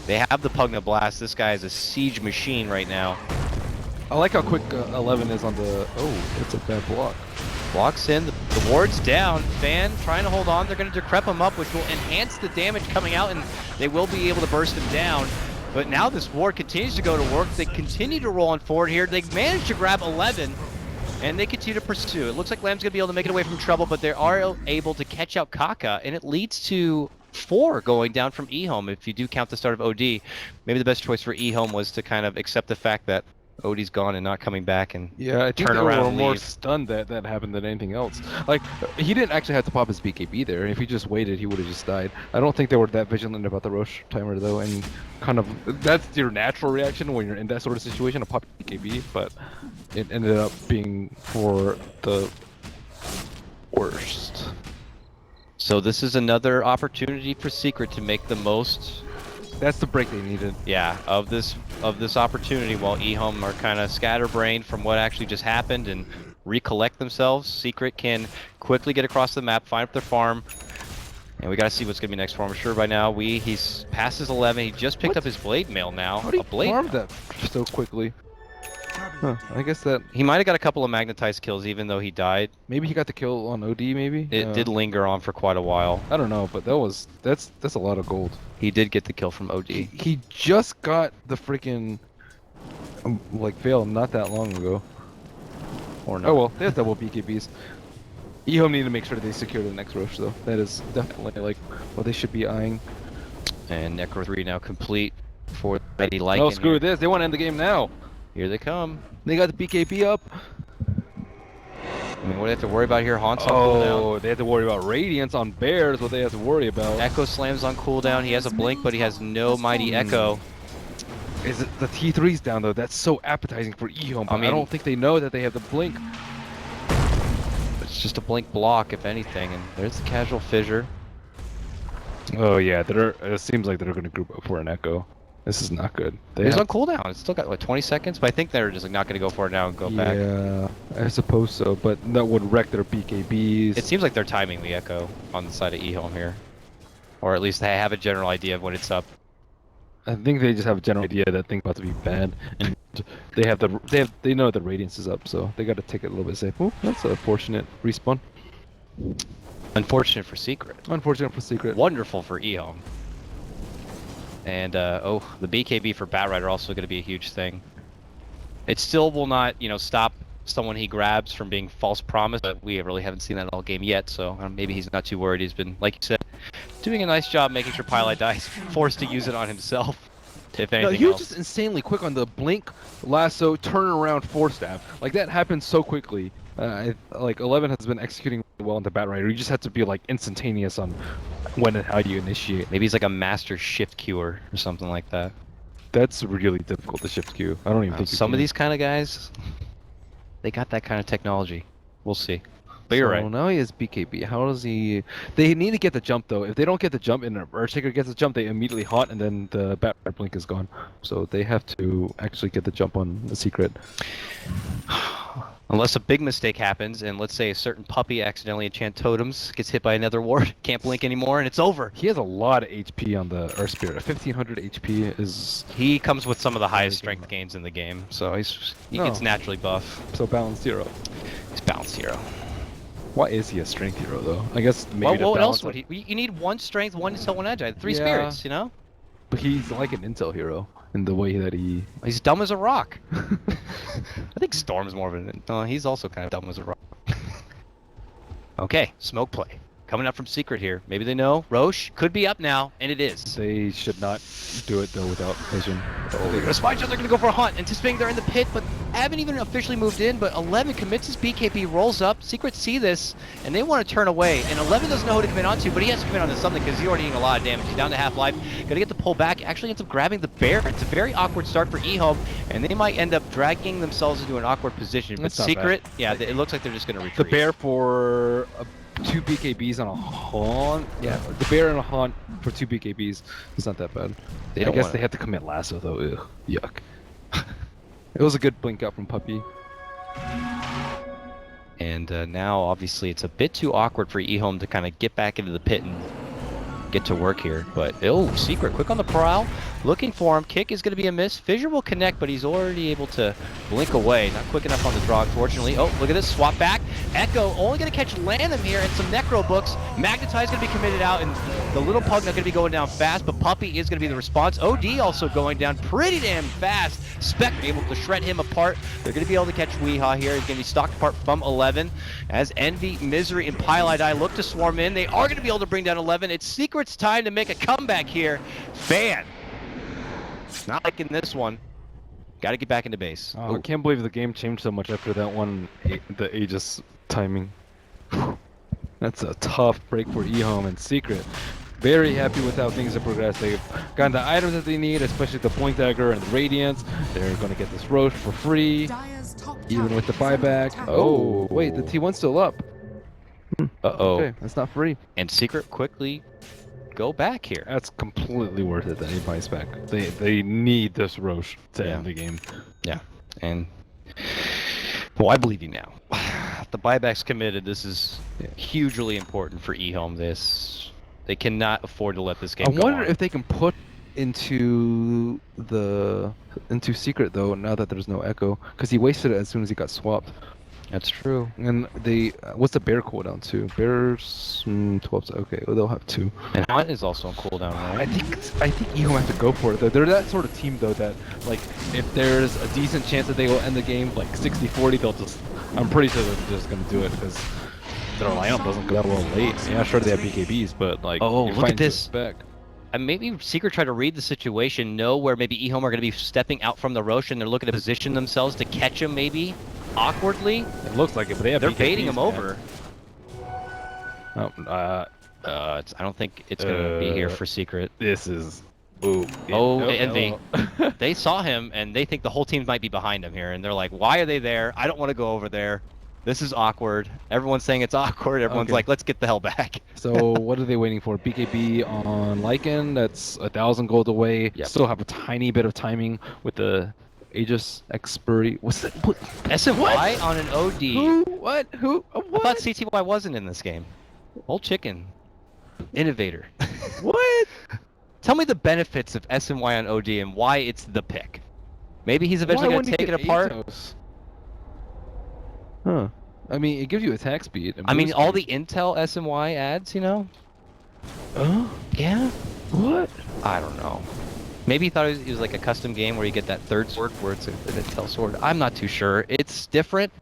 They have the Pugna Blast. This guy is a siege machine right now. I like how quick 11 is on the... Oh, it's a bad block. Blocks in, the ward's down. Fan trying to hold on. They're going to decrep him up, which will enhance the damage coming out, and they will be able to burst him down. But now this ward continues to go to work. They continue to roll on forward here. They managed to grab 11. And they continue to pursue. It looks like Lamb's going to be able to make it away from trouble, but they are able to catch out Kaka, and it leads to 4 going down from EHOME if you do count the start of OD. Maybe the best choice for EHOME was to kind of accept the fact that OD's gone and not coming back and turn around and leave. More stunned that happened than anything else. Like, he didn't actually have to pop his BKB there. If he just waited, he would have just died. I don't think they were that vigilant about the Roche timer, though, and kind of, that's your natural reaction when you're in that sort of situation, to pop BKB, but it ended up being for the worst. So this is another opportunity for Secret to make the most. That's the break they needed. Yeah, of this opportunity, while EHOME are kind of scatterbrained from what actually just happened and recollect themselves. Secret can quickly get across the map, find up their farm, and we got to see what's gonna be next for him. I'm sure by now he's past his 11. He just picked up his blade mail now. How did he farm that so quickly? Huh, I guess that he might have got a couple of magnetized kills even though he died. Maybe he got the kill on OD. Maybe it did linger on for quite a while. I don't know, but that's a lot of gold. He did get the kill from OD. He just got the freaking like Veil not that long ago. Or not. Oh well, they have double BKBs. EHOME need to make sure they secure the next rush though. That is definitely like what they should be eyeing. And Necro 3 now complete for Lady Lycan. Oh screw this! They want to end the game now. Here they come. They got the BKB up. I mean, what do they have to worry about here? Haunts on cooldown. They have to worry about Radiance on Bears. What they have to worry about. Echo Slams on cooldown. He has a blink, but he has no Mighty Echo. Is it the T3's down though? That's so appetizing for EHOME. I don't think they know that they have the blink. It's just a blink block, if anything. And there's the casual fissure. Oh yeah, it seems like they're going to group up for an Echo. This is not good. He's on cooldown. It's still got like 20 seconds, but I think they're just like not going to go for it now and go back. Yeah, I suppose so, but that would wreck their BKBs. It seems like they're timing the Echo on the side of EHOME here, or at least they have a general idea of when it's up. I think they just have a general idea that thing's about to be bad, and they know the Radiance is up, so they got to take it a little bit safe. Oh, that's a fortunate respawn. Unfortunate for Secret. Unfortunate for Secret. Wonderful for EHOME. And the BKB for Batrider also going to be a huge thing. It still will not, stop someone he grabs from being false promise, but we really haven't seen that all game yet, so maybe he's not too worried. He's been, like you said, doing a nice job making sure Pile Die is forced to use it on himself, if anything he was else. just insanely quick on the blink, lasso, turn around, force stab. Like, that happened so quickly. Like, 11 has been executing well into Batrider. You just have to be, like, instantaneous on when and how you initiate. Maybe he's like a master shift queuer or something like that. That's really difficult to shift Q. I don't even think you Some of can. these kind of guys, they got that kind of technology. We'll see. But you're So right. now he has BKB. How does he? They need to get the jump though. If they don't get the jump and Earthshaker gets the jump, they immediately hot, and then the bat blink is gone. So they have to actually get the jump on the secret. Unless a big mistake happens, and let's say a certain puppy accidentally enchant totems, gets hit by another ward, can't blink anymore, and it's over. He has a lot of HP on the Earth Spirit. 1500 HP is He comes with some of the highest strength gains in the game, so he gets naturally buff. so balanced hero. He's balanced hero. Why is he a strength hero though? I guess maybe Well, to what balance else would he? You need one strength, one intel, one edge. Three Yeah. spirits, you know? But he's like an intel hero in the way that he. He's dumb as a rock. I think Storm's more of an. No, he's also kind of dumb as a rock. Okay, smoke play. Coming up from Secret here. Maybe they know. Roche could be up now, and it is. They should not do it though without vision. Oh, they're gonna spy each other, they're gonna go for a hunt, anticipating they're in the pit, but haven't even officially moved in, but 11 commits his BKB, rolls up, Secret see this, and they want to turn away, and 11 doesn't know who to commit onto, but he has to commit onto something because he's already eating a lot of damage. He's down to half-life, gonna get the pull back, actually ends up grabbing the bear. It's a very awkward start for EHOME, and they might end up dragging themselves into an awkward position, but That's not Secret, yeah, it looks like they're just gonna retreat. The bear for 2 BKBs on a haunt. Yeah, the bear and a haunt for 2 BKBs is not that bad. They I don't guess wanna- they had to commit lasso though. Ugh, yuck. It was a good blink out from Puppy. And now, obviously, it's a bit too awkward for EHOME to kind of get back into the pit and get to work here. But, oh, Secret, quick on the prowl, looking for him. Kick is going to be a miss. Fissure will connect, but he's already able to blink away. Not quick enough on the draw, unfortunately. Oh, look at this, swap back. Echo only going to catch Lanham here and some Necro books. Magnetize going to be committed out, and the little Pug not going to be going down fast, but Puppy is going to be the response. OD also going down pretty damn fast. Spec able to shred him apart. They're going to be able to catch Weehaw here. He's going to be stalked apart from 11 as Envy, Misery, and Pile-I-Die look to swarm in. They are going to be able to bring down 11. It's Secret's time to make a comeback here. Fan. Not like in this one. Got to get back into base. Oh, I can't believe the game changed so much after that one, the Aegis timing. That's a tough break for EHOME and Secret. Very happy with how things have progressed. They've gotten the items that they need, especially the Point Dagger and the Radiance. They're going to get this Roche for free, Dire's top even tower with the is under buyback. attack. Oh, wait, the T1's still up. Uh-oh. Okay, that's not free. And Secret quickly go back here. That's completely worth it that he buys back. They need this Roche to end the game. Yeah. And, well, I believe you now. The buyback's committed. This is hugely important for EHOME. They cannot afford to let this game I go wonder on. if they can put into Secret though now that there's no Echo, because he wasted it as soon as he got swapped. That's true. And they what's the bear cooldown too? Bears 12. Okay, well, they'll have 2. And Hunt is also on cooldown, I right? think EHOME have to go for it though. They're that sort of team though that like if there's a decent chance that they will end the game like 60-40, they'll just. I'm pretty sure they're just gonna do it because their lineup doesn't go that well late. Yeah, sure they have BKBs, but like Oh, you look at find this. Back. And maybe Secret try to read the situation, know where maybe EHOME are going to be stepping out from the Roche, and they're looking to position themselves to catch him maybe awkwardly. It looks like it, but they have They're BKBs, baiting him man. over. Oh, I don't think it's going to be here for Secret. this is. Ooh. Envy. They saw him, and they think the whole team might be behind him here, and they're like, why are they there? I don't want to go over there. This is awkward. Everyone's saying it's awkward. Everyone's Okay. like, let's get the hell back. So what are they waiting for? BKB on Lycan. That's 1,000 gold away. Yep. Still have a tiny bit of timing with the Aegis expiry. What's that? What? SMY on an OD. Who? What? Who? I What? thought CTY wasn't in this game. Old chicken. Innovator. What? Tell me the benefits of SMY on OD and why it's the pick. Maybe he's eventually Why going to wouldn't take he it get apart. Aegis? Huh. I mean, it gives you attack speed. and I mean, boost all speed. the intel SMY adds, you know? Huh? Yeah? What? I don't know. Maybe he thought it was like a custom game where you get that third sword where it's an intel sword. I'm not too sure. It's different.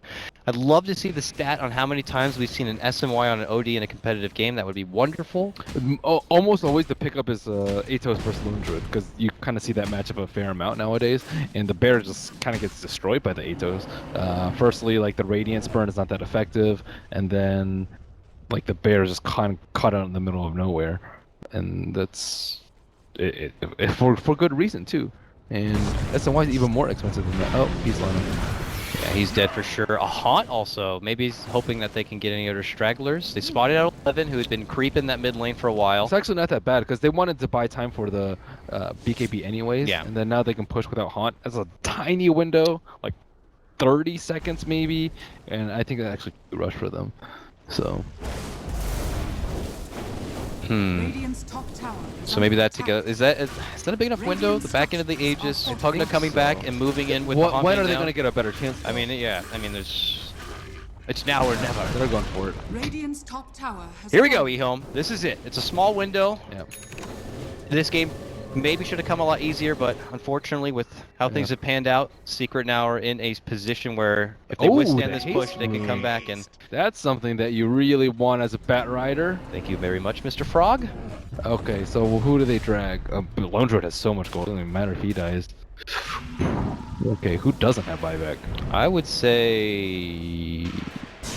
I'd love to see the stat on how many times we've seen an SMY on an OD in a competitive game. That would be wonderful. Almost always the pickup is Atos versus Lone Druid, because you kind of see that matchup a fair amount nowadays, and the bear just kind of gets destroyed by the Atos. Firstly, like the Radiance burn is not that effective, and then like the bear is just kind of caught out in the middle of nowhere, and that's it for good reason too. And SNY is even more expensive than that. Oh, he's lining. Yeah, he's dead for sure. A Haunt also. Maybe he's hoping that they can get any other stragglers. They spotted out 11, who had been creeping that mid lane for a while. It's actually not that bad because they wanted to buy time for the BKB anyways. Yeah. And then now they can push without Haunt. That's a tiny window, like 30 seconds maybe. And I think that actually could rush for them. So. Radiant's top tower is So maybe under that attack. together is that a big enough window? The back end of the Aegis, Pugna coming back and moving in with the Haunt When being are they down. going to get a better chance? I mean, yeah. I mean, it's now or never. They're going for it. Radiant's top tower has Here we go, fallen. EHOME. This is it. It's a small window. Yeah. This game maybe should have come a lot easier, but unfortunately, with how things have panned out, Secret now are in a position where if they withstand this push, they can come back and. That's something that you really want as a Bat Rider. Thank you very much, Mr. Frog. Okay, so who do they drag? Lone Druid has so much gold, it doesn't even matter if he dies. Okay, who doesn't have buyback? I would say.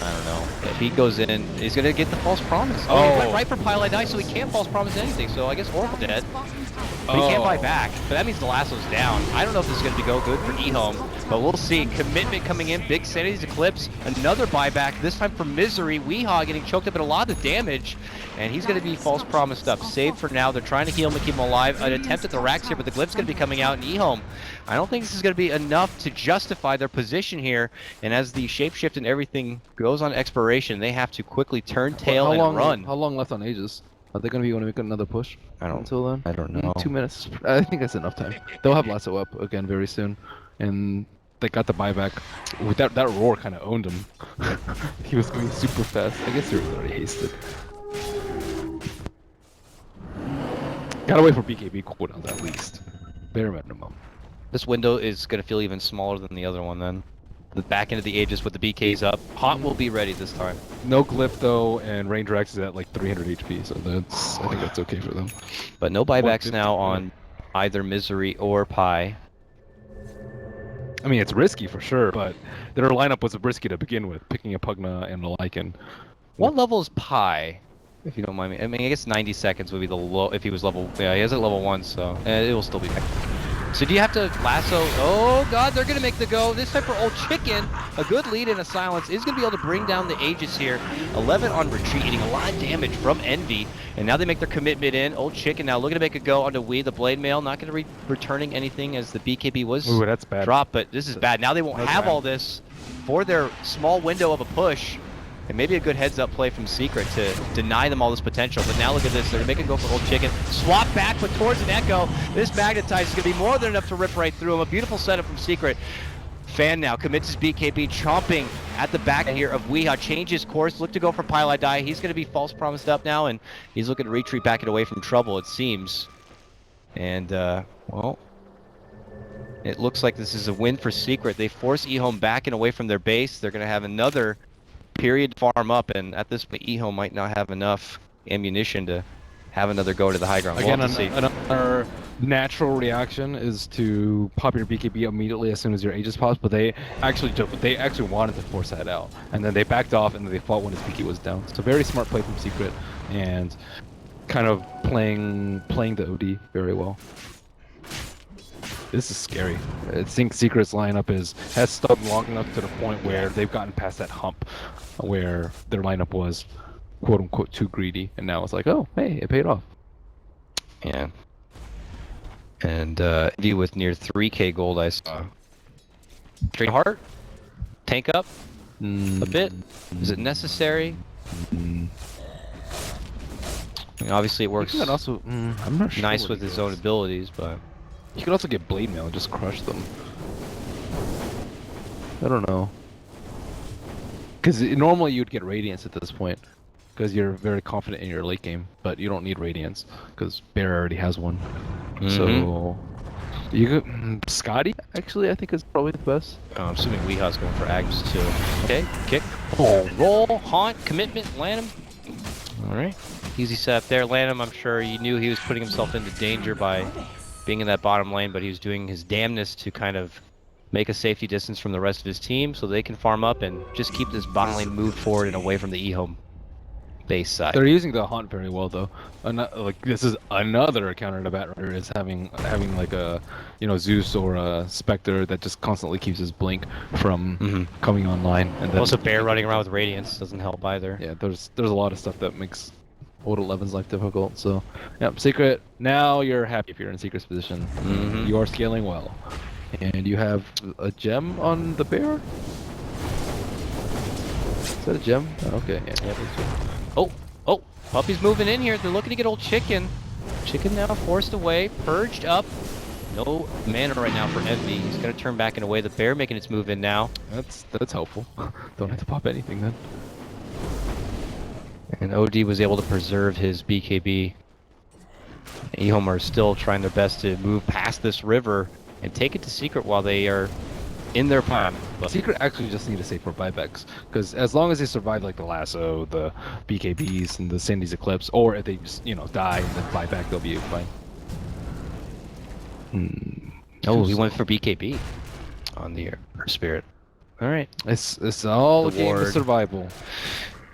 I don't know. If he goes in, he's gonna get the false promise. Oh, he went right for Pile I Die, so he can't false promise anything. So I guess Oracle dead. Bottom tower. But he can't buy back. But that means the lasso's down. I don't know if this is going to go good for EHOME, but we'll see. Commitment coming in. Big Sanity's Eclipse. Another buyback, this time for Misery. Weehaw getting choked up at a lot of damage. And he's going to be false promised up. Saved for now. They're trying to heal him and keep him alive. An attempt at the racks here, but the Glyph's going to be coming out in EHOME. I don't think this is going to be enough to justify their position here. And as the shapeshift and everything goes on expiration, they have to quickly turn tail and run. How long left on Aegis? Are they going to be able to make another push? Until then? I don't know. 2 minutes. I think that's enough time. They'll have Lasso up again very soon. And they got the buyback. With that roar kind of owned him. He was going super fast. I guess he was already hasted. Gotta wait for BKB cooldowns at least. Bare minimum. This window is going to feel even smaller than the other one then. The back end of the Aegis with the BKs up. Haunt will be ready this time. No Glyph though, and Range Rex is at like 300 HP, so I think that's okay for them. But no buybacks 150, now on either Misery or Pi. I mean, it's risky for sure, but their lineup was risky to begin with, picking a Pugna and a Lycan. What level is Pi? If you don't mind me. I mean, I guess 90 seconds would be the low if he was level. Yeah, he has it level 1, so it will still be back. So do you have to lasso? Oh god, they're gonna make the go. This time for Old Chicken, a good lead and a silence is gonna be able to bring down the Aegis here. 11 on retreat, eating a lot of damage from Envy, and now they make their commitment in. Old Chicken now looking to make a go onto Wee, the Blade Mail, not gonna be returning anything as the BKB was that's bad. dropped, but this is bad. Now they won't have all this for their small window of a push. And maybe a good heads-up play from Secret to deny them all this potential. But now look at this. They're making go for Old Chicken. Swap back, but towards an Echo. This Magnetize is going to be more than enough to rip right through him. A beautiful setup from Secret. Fan now commits his BKB, chomping at the back here of Weehaw. Changes course, look to go for Pile I Die. He's going to be false promised up now, and he's looking to retreat back and away from trouble, it seems. And, well, it looks like this is a win for Secret. They force EHOME back and away from their base. They're going to have another period farm up, and at this point EHOME might not have enough ammunition to have another go to the high ground. Again, we'll have to see. another natural reaction is to pop your BKB immediately as soon as your Aegis pops, but they actually wanted to force that out, and then they backed off and then they fought when his BK was down. So very smart play from Secret, and kind of playing the OD very well. This is scary. I think Secret's lineup has stuck long enough to the point where they've gotten past that hump where their lineup was quote unquote too greedy, and now it's like, oh hey, it paid off. Yeah. And Envy with near 3k gold I saw. Straight heart? Tank up? A bit? Is it necessary? I mean, obviously it works Also, I'm not sure nice what with he his goes. own abilities, but You could also get Blade Mail and just crush them. I don't know. Because normally you'd get Radiance at this point, because you're very confident in your late game, but you don't need Radiance, because Bear already has one. So, you could... Scotty, actually, I think is probably the best. I'm assuming Weehaw's going for Agnes too. Okay, kick. Oh, roll, haunt, commitment, land him. Alright, easy setup there. Land him, I'm sure he knew he was putting himself into danger by being in that bottom lane, but he was doing his damnness to kind of make a safety distance from the rest of his team so they can farm up and just keep this bottom lane moved forward and away from the EHOME. base side. They're using the haunt very well though. Like this is another counter to Batrider is having like a Zeus or a Spectre that just constantly keeps his blink from coming online. And then Also, Bear running around with Radiance doesn't help either. yeah, there's a lot of stuff that makes old 11's life difficult. So yeah, Secret. Now you're happy if you're in Secret's position. You are scaling well, and you have a gem on the Bear. Is that a gem? Oh, okay. Yeah. Oh, Puppy's moving in here. They're looking to get old Chicken. Chicken now forced away, purged up. No mana right now for Envy. He's gonna turn back and away. The Bear making its move in now. That's helpful. Don't have to pop anything then. And OD was able to preserve his BKB. EHOME are still trying their best to move past this river and take it to Secret while they are in their prime. But Secret actually just need to save for buybacks, because as long as they survive like the lasso, the BKBs, and the Sandy's Eclipse, or if they just die and then buy back, they'll be fine. Oh, he went for BKB on the Spirit. All right. It's all a game of survival.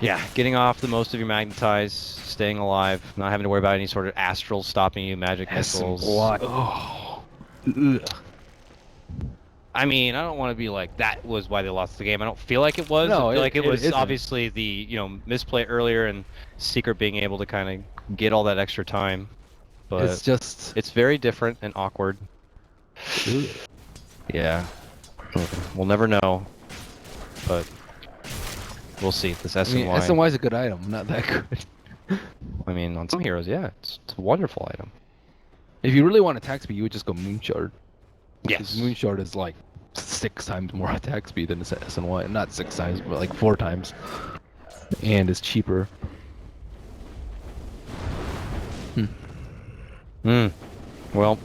Yeah, getting off the most of your magnetize, staying alive, not having to worry about any sort of astral stopping you, magic missiles. Oh. I mean, I don't want to be like, that was why they lost the game. I don't feel like it was. No, I feel like it was isn't. obviously the, misplay earlier and Secret being able to kind of get all that extra time. But It's just... it's very different and awkward. Yeah. We'll never know. But we'll see. This SNY. I mean, SNY is a good item, not that good. I mean, on some heroes, yeah, it's a wonderful item. If you really want attack speed, you would just go Moonshard. Yes. Moonshard is like 6 times more attack speed than SNY. Not 6 times, but like 4 times. And it's cheaper. Well,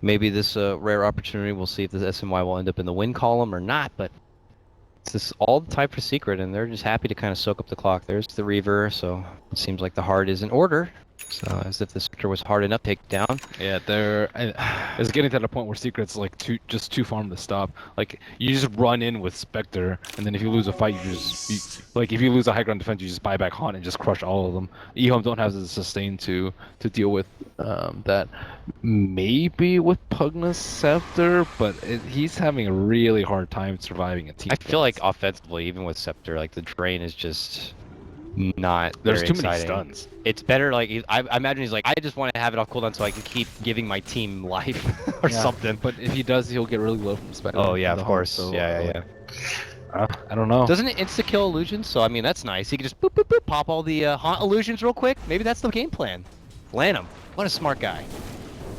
maybe this rare opportunity, we'll see if this SNY will end up in the win column or not, but it's this all the time for Secret, and they're just happy to kind of soak up the clock. There's the Reaver, so it seems like the hard is in order. So as if the Spectre was hard enough to take down. Yeah, it's getting to the point where Secret's like just too farm to stop. Like you just run in with Spectre, and then if you lose a fight, if you lose a high ground defense, you just buy back Haunt and just crush all of them. EHOME don't have the sustain to deal with that. Maybe with Pugnus Scepter, but he's having a really hard time surviving a team. I feel like offensively, even with Scepter, like the drain is just not There's very too exciting. many stuns. It's better, like, I imagine he's like, I just want to have it off cooldown so I can keep giving my team life or something. But if he does, he'll get really low from Spectre. Oh yeah, of course. So, yeah. I don't know. Doesn't it insta-kill illusions? So I mean, that's nice. He can just boop, boop, boop, pop all the haunt illusions real quick. Maybe that's the game plan. Land him. What a smart guy.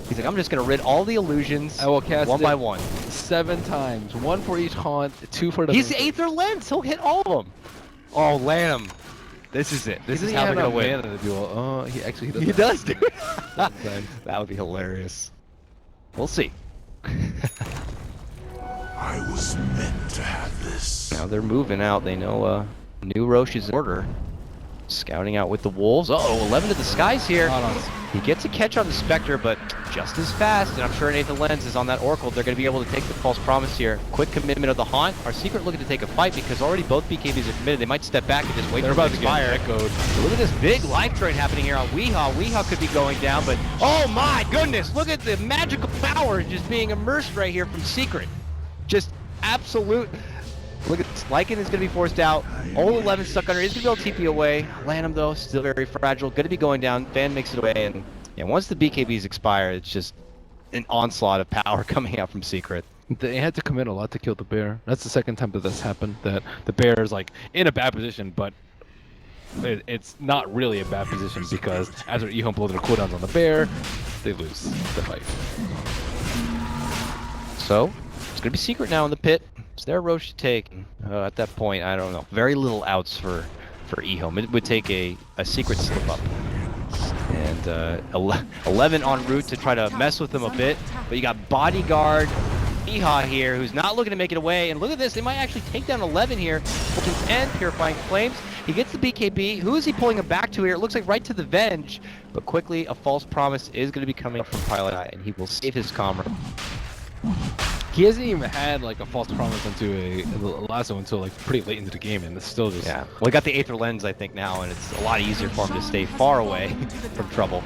He's like, I'm just gonna rid all the illusions I will cast one by one. 7 times. 1 for each haunt, 2 for the... He's the Aether Lens. He'll hit all of them. Oh, land him. This is it. This is how they're gonna win. He does do it. That would be hilarious. We'll see. I was meant to have this. Now they're moving out. They know new Roche is in order. Scouting out with the Wolves. Uh-oh, 11 to the skies here. He gets a catch on the Spectre, but just as fast. And I'm sure Nathan Lenz is on that Oracle. They're going to be able to take the false promise here. Quick commitment of the Haunt. Our Secret looking to take a fight because already both BKBs are committed. They might step back and just wait for it to expire. Look at this big life drain happening here on Weehaw. Weehaw could be going down, but oh my goodness, look at the magical power just being immersed right here from Secret. Just absolute. Look at this. Lycan is going to be forced out. All 11 stuck under. He's going to be able to TP away. Land him though, still very fragile. Going to be going down. Fan makes it away, and yeah, once the BKBs expire, it's just an onslaught of power coming out from Secret. They had to commit a lot to kill the bear. That's the second time that this happened. That the bear is like in a bad position, but it's not really a bad position because after EHOME blow their cooldowns on the bear, they lose the fight. So it's going to be Secret now in the pit. It's their Roche to take. At that point, I don't know. Very little outs for EHOME. It would take a Secret slip up. And 11 en route to try to mess with them a bit. But you got Bodyguard, Miha here, who's not looking to make it away. And look at this. They might actually take down 11 here. And Purifying Flames. He gets the BKB. Who is he pulling him back to here? It looks like right to the Venge. But quickly, a false promise is going to be coming from Pilot Eye. And he will save his comrade. He hasn't even had like a false promise into a lasso until like pretty late into the game, and it's still just. Yeah. Well, he got the Aether Lens, I think, now, and it's a lot easier for him to stay far away from trouble.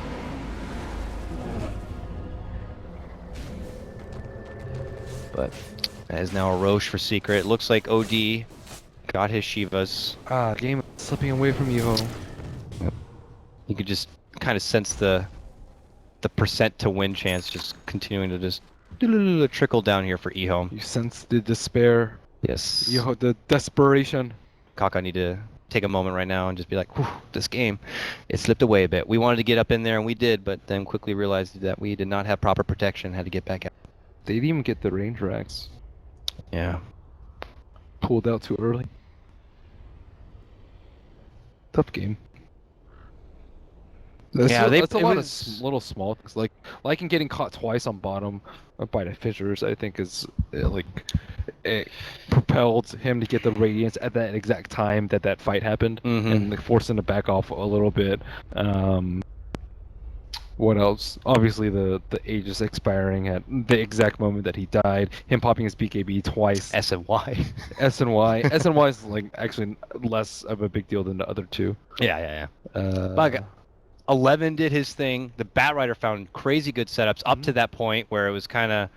But that is now a Roche for Secret. It looks like OD got his Shivas. Game is slipping away from you. You could just kind of sense the percent to win chance just continuing to just trickle down here for EHOME. You sense the despair. Yes. The desperation. Kaka need to take a moment right now and just be like, whew, this game, it slipped away a bit. We wanted to get up in there and we did, but then quickly realized that we did not have proper protection, had to get back out. They didn't even get the range racks. Yeah. Pulled out too early. Tough game. That's a lot of little small things, like in getting caught twice on bottom by the fissures. I think is it propelled him to get the radiance at that exact time that fight happened, and like, forced him to back off a little bit. What else? Obviously, the Aegis expiring at the exact moment that he died. Him popping his BKB twice. S and Y. S and Y. S and Y is like actually less of a big deal than the other two. Yeah. But 11 did his thing. The Batrider found crazy good setups up to that point where it was kind of,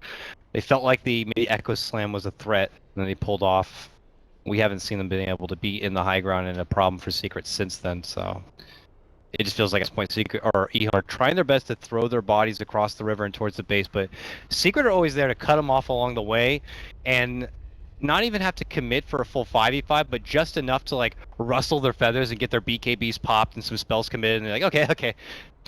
they felt like maybe Echo Slam was a threat, and then they pulled off. We haven't seen them being able to be in the high ground and a problem for Secret since then, so it just feels like at this point Secret or EHOME are trying their best to throw their bodies across the river and towards the base, but Secret are always there to cut them off along the way and not even have to commit for a full 5v5, but just enough to like rustle their feathers and get their BKBs popped and some spells committed, and they're like, okay,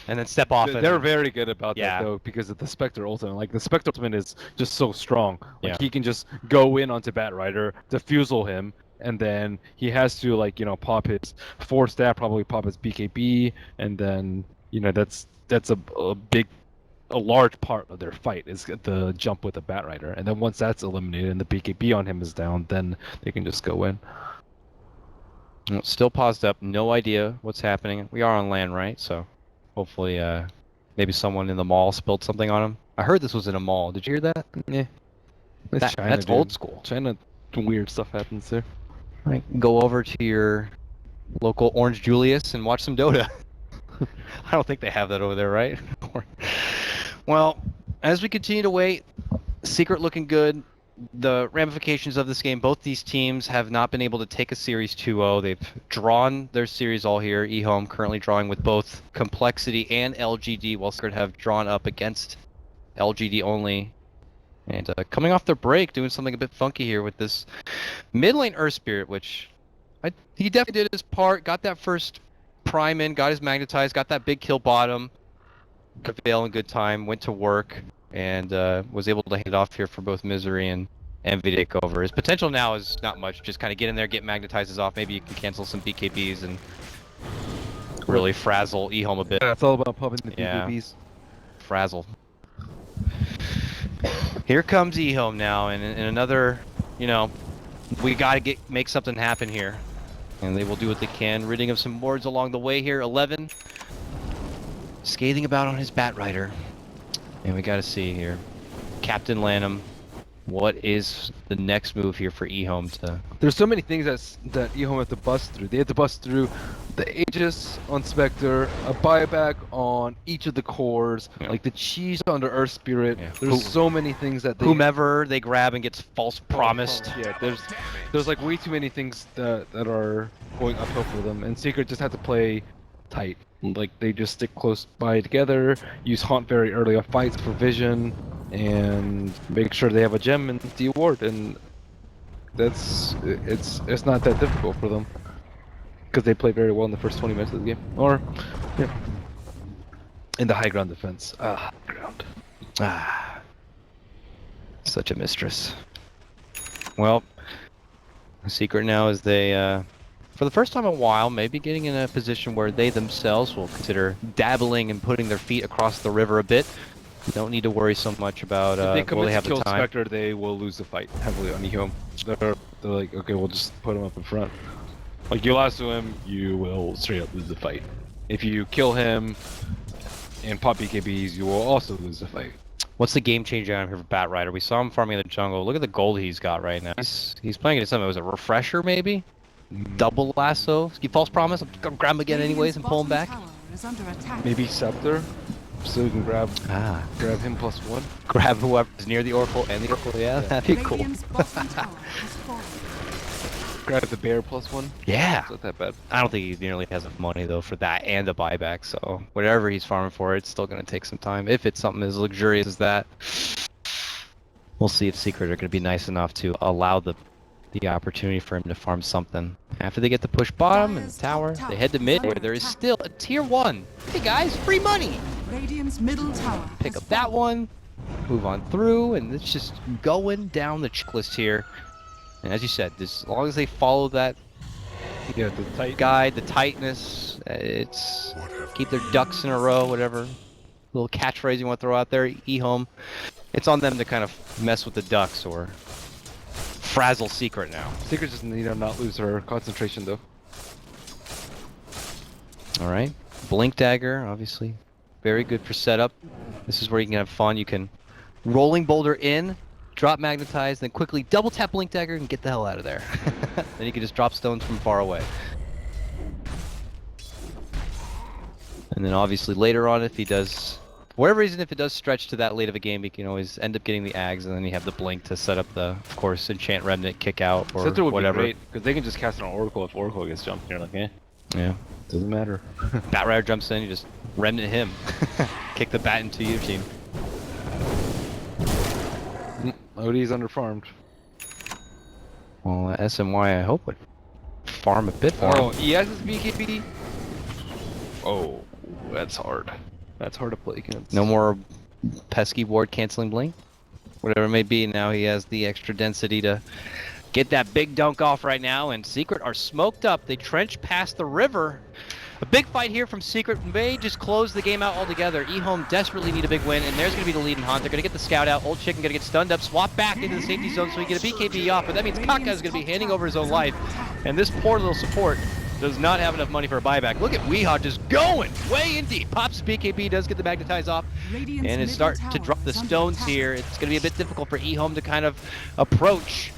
and then step off. They're very good about that though, because of the Spectre ultimate. Like the Spectre ultimate is just so strong. Like he can just go in onto Batrider, defusal him, and then he has to pop his 4-stat, probably pop his BKB, and then that's a large part of their fight is the jump with the Batrider, and then once that's eliminated and the BKB on him is down, then they can just go in. Still paused up, no idea what's happening. We are on land, right? So hopefully maybe someone in the mall spilled something on him. I heard this was in a mall. Did you hear that? Yeah. China, that's old school. China, weird stuff happens there. Right, go over to your local Orange Julius and watch some Dota. I don't think they have that over there, right? Well, as we continue to wait, Secret looking good. The ramifications of this game, both these teams have not been able to take a series 2-0. They've drawn their series all here. EHOME currently drawing with both Complexity and LGD, while Secret have drawn up against LGD only. And coming off their break, doing something a bit funky here with this mid lane Earth Spirit, which he definitely did his part, got that first prime in, got his magnetized, got that big kill bottom, Veil in good time, went to work, and was able to hand it off here for both Misery and MV Takeover. His potential now is not much, just kind of get in there, get magnetizes off, maybe you can cancel some BKBs and really frazzle EHOME a bit. Yeah, it's all about popping the BKBs. Frazzle. Here comes EHOME now, and in another, we gotta make something happen here. And they will do what they can, ridding of some wards along the way here. 11, scathing about on his Batrider. And we gotta see here. Captain Lanham, what is the next move here for EHOME to... There's so many things that EHOME have to bust through. They have to bust through the Aegis on Spectre, a buyback on each of the cores, like the cheese on the Earth Spirit. Yeah. There's so many things that whomever they grab and gets false promised. Yeah, there's like way too many things that are going uphill for them, and Secret just have to play tight. Like they just stick close by together, use Haunt very early on fights for vision, and make sure they have a gem and the ward, and it's not that difficult for them because they play very well in the first 20 minutes of the game. Or in the high ground defense. Such a mistress. Well, the Secret now is they for the first time in a while, maybe getting in a position where they themselves will consider dabbling and putting their feet across the river a bit. You don't need to worry so much about if they commit have to kill the time. Spectre, they will lose the fight heavily on EHOME. They're like, okay, we'll just put him up in front. Like, you lasso him, you will straight up lose the fight. If you kill him and pop BKBs, you will also lose the fight. What's the game changer on here for Bat Rider? We saw him farming in the jungle. Look at the gold he's got right now. He's playing against something. Was it Refresher maybe? Double lasso. Ski false promise. I'm gonna grab him again anyways and pull him back. Maybe Scepter, so you can grab him +1. Grab whoever's near the Oracle and the Oracle. Yeah, that'd be cool. Grab the bear +1. Yeah. It's not that bad. I don't think he nearly has enough money though for that and the buyback. So whatever he's farming for, it's still gonna take some time. If it's something as luxurious as that, we'll see if Secret are gonna be nice enough to allow the opportunity for him to farm something. After they get the push bottom and tower, they head to mid where there is still a tier 1. Hey guys, free money! Radiant's middle tower. Pick up that one, move on through, and it's just going down the checklist here. And as you said, as long as they follow that Yeah, the tight guide, the tightness, it's keep their ducks in a row, whatever little catchphrase you want to throw out there, EHOME. It's on them to kind of mess with the ducks or frazzle Secret now. Secret just need to not lose her concentration though. All right, Blink Dagger, obviously, very good for setup. This is where you can have fun. You can rolling boulder in, drop magnetize, then quickly double tap Blink Dagger and get the hell out of there. Then you can just drop stones from far away. And then obviously later on, if he does, for whatever reason, if it does stretch to that late of a game, he can always end up getting the Ags, and then you have the Blink to set up the, of course, Enchant Remnant, kick out, or Scepter would whatever. be great, because they can just cast it on Oracle if Oracle gets jumped. You're like, eh, Yeah. doesn't matter. Bat Rider jumps in, you just Remnant him. Kick the bat into your team. OD's underfarmed. Well, SMY, I hope, would farm a bit for him. Oh, he has his BKB. Oh, that's hard. That's hard to play against. No more pesky ward canceling Blink. Whatever it may be, now he has the extra density to get that big dunk off right now, and Secret are smoked up. They trench past the river. A big fight here from Secret may just close the game out altogether. EHOME desperately need a big win, and there's going to be the lead and hunt. They're going to get the scout out. Old Chicken going to get stunned up, swap back into the safety zone so he get a BKB off, but that means Kaka is going to be handing over his own life. And this poor little support does not have enough money for a buyback. Look at Weehaw just going way in deep. Pops BKB, does get the magnetize off, and it's start to drop the stones here. It's going to be a bit difficult for EHOME to kind of approach.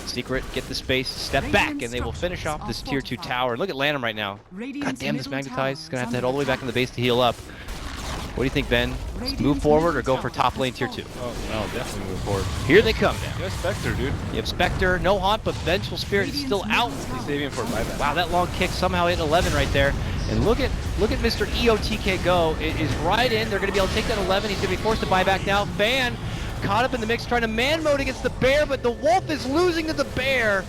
Secret, get the space, step back, and they will finish off this tier 2 tower. Look at Lanham right now. God damn, this magnetize. He's gonna have to head all the way back in the base to heal up. What do you think, Ben? Move forward or go for top lane tier 2? Oh, no, definitely move forward. Here they come now. You have Spectre, dude. You have Spectre, no haunt, but Vengeful Spirit is still out. He's saving for a buyback. Wow, that long kick somehow hit 11 right there. And look at Mr. EOTK go. It is right in. They're gonna be able to take that 11. He's gonna be forced to buy back now. Fan caught up in the mix, trying to man mode against the bear, but the wolf is losing to the bear.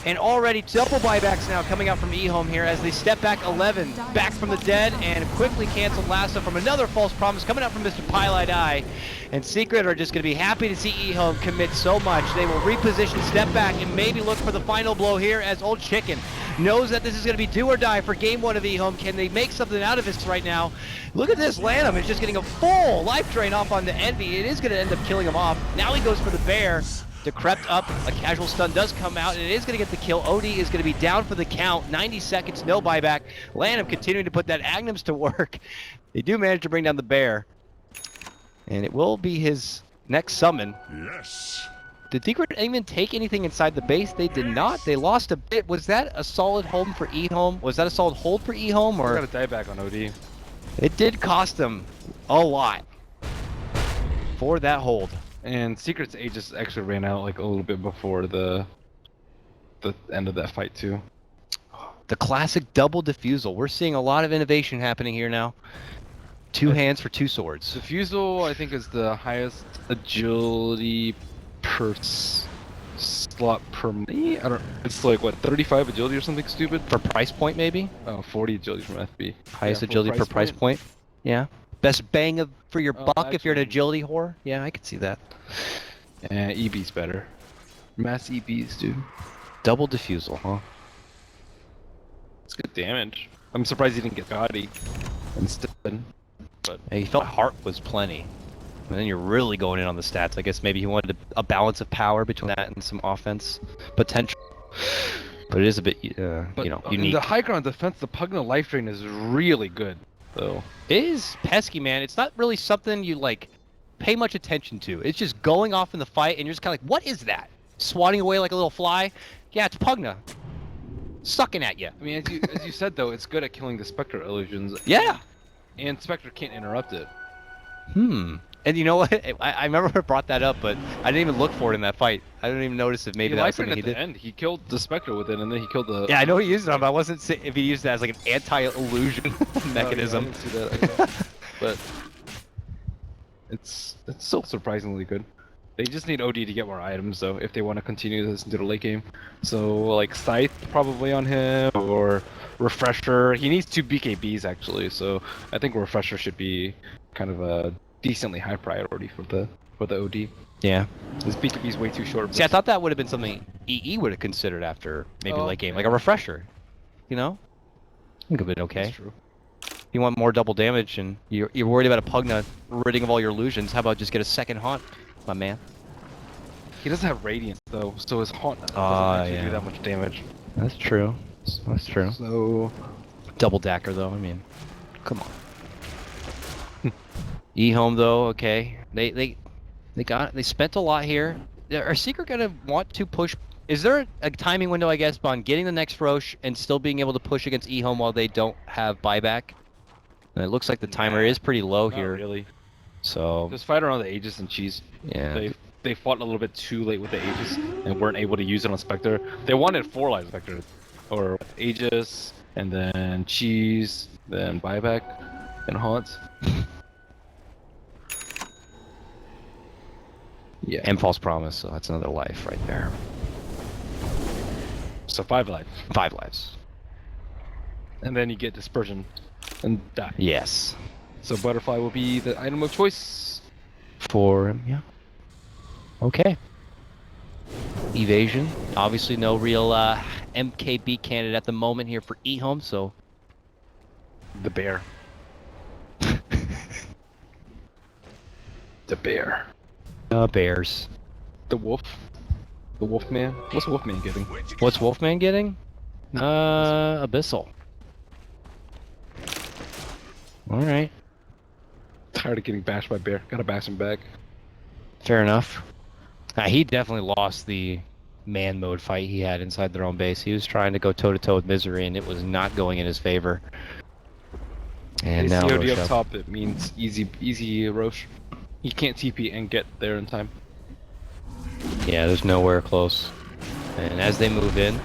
And already double buybacks now coming out from EHOME here as they step back 11, back from the dead, and quickly canceled lasso from another false promise coming out from Mr. Pylite Eye. And Secret are just going to be happy to see EHOME commit so much. They will reposition, step back, and maybe look for the final blow here as Old Chicken knows that this is going to be do or die for game 1 of EHOME. Can they make something out of this right now? Look at this, Lanham is just getting a full life drain off on the Envy. It is going to end up killing him off. Now he goes for the bear. Decrept up, a casual stun does come out, and it is going to get the kill. OD is going to be down for the count. 90 seconds, no buyback. Lanham continuing to put that Agnums to work. They do manage to bring down the bear. And it will be his next summon. Yes. Did Secret even take anything inside the base? They did not. They lost a bit. Was that a solid hold for EHOME? Was that a solid hold for EHOME? Or Got a dieback on OD. it did cost them a lot for that hold. And Secret's Aegis actually ran out like a little bit before the end of that fight too. The classic double diffusal. We're seeing a lot of innovation happening here now. 2 hands for 2 swords. Diffusal, I think, is the highest agility per slot per me. I don't. It's like what, 35 agility or something stupid? For price point, maybe? Oh, 40 agility from FB. Highest Yeah, for agility per price point? Yeah. Best bang for your buck if you're an actually- agility whore? Yeah, I could see that. Yeah, EB's better. Mass EBs, dude. Double diffusal, huh? It's good damage. I'm surprised he didn't get Gotti instead. But Yeah, he felt heart was plenty. And then you're really going in on the stats. I guess maybe he wanted a balance of power between that and some offense potential. But it is a bit, unique. the high ground defense, the Pugna life drain is really good, though. It is pesky, man. It's not really something you, like, pay much attention to. It's just going off in the fight, and you're just kind of like, what is that? Swatting away like a little fly? Yeah, it's Pugna. Sucking at you. I mean, as you said though, it's good at killing the Spectre illusions. Yeah. And Spectre can't interrupt it. And you know what? I remember I brought that up, but I didn't even look for it in that fight. I didn't even notice it. Maybe He that was liked it something at he the did. end. He killed the Spectre with it, and then he killed the. Yeah, I know he used it on, but I wasn't saying if he used it as like an anti-illusion mechanism. Oh, yeah, I didn't see that. But it's still surprisingly good. They just need OD to get more items though, if they want to continue this into the late game. So like Scythe probably on him, or Refresher. He needs 2 BKBs actually, so I think Refresher should be kind of a decently high priority for the OD. Yeah. This BKB is way too short. See, I thought that would have been something EE would have considered after maybe late game, like a refresher. You know? I think it would have been okay. That's true. You want more double damage, and you're worried about a Pugna ridding of all your illusions. How about just get a second haunt, my man? He doesn't have Radiance though, so his haunt doesn't actually do that much damage. That's true. That's true. So Double Dacker though, I mean, come on. EHOME though, okay. They spent a lot here. Are Secret gonna want to push? Is there a timing window, I guess, on getting the next Roche and still being able to push against EHOME while they don't have buyback? And it looks like the timer is pretty low not here. really. So Just fight around the Aegis and Cheese. yeah. They fought a little bit too late with the Aegis and weren't able to use it on Spectre. They wanted 4 life Spectre, or Aegis, and then Cheese, then buyback, and Haunts. Yeah. And False Promise, so that's another life right there. So 5 life. 5 lives. And then you get Dispersion and die. Yes. So Butterfly will be the item of choice. For him, yeah. Okay. Evasion. Obviously no real MKB candidate at the moment here for EHOME, so... The bear. The bear. Bears. The wolf. The Wolfman. What's Wolfman getting? What's Wolfman getting? Abyssal. Alright. Tired of getting bashed by bear. Gotta bash him back. Fair enough. He definitely lost the man mode fight he had inside their own base. He was trying to go toe-to-toe with Misery, and it was not going in his favor. And now COD Roche up up. top, it means easy Roche. He can't TP and get there in time. Yeah, there's nowhere close. And as they move in,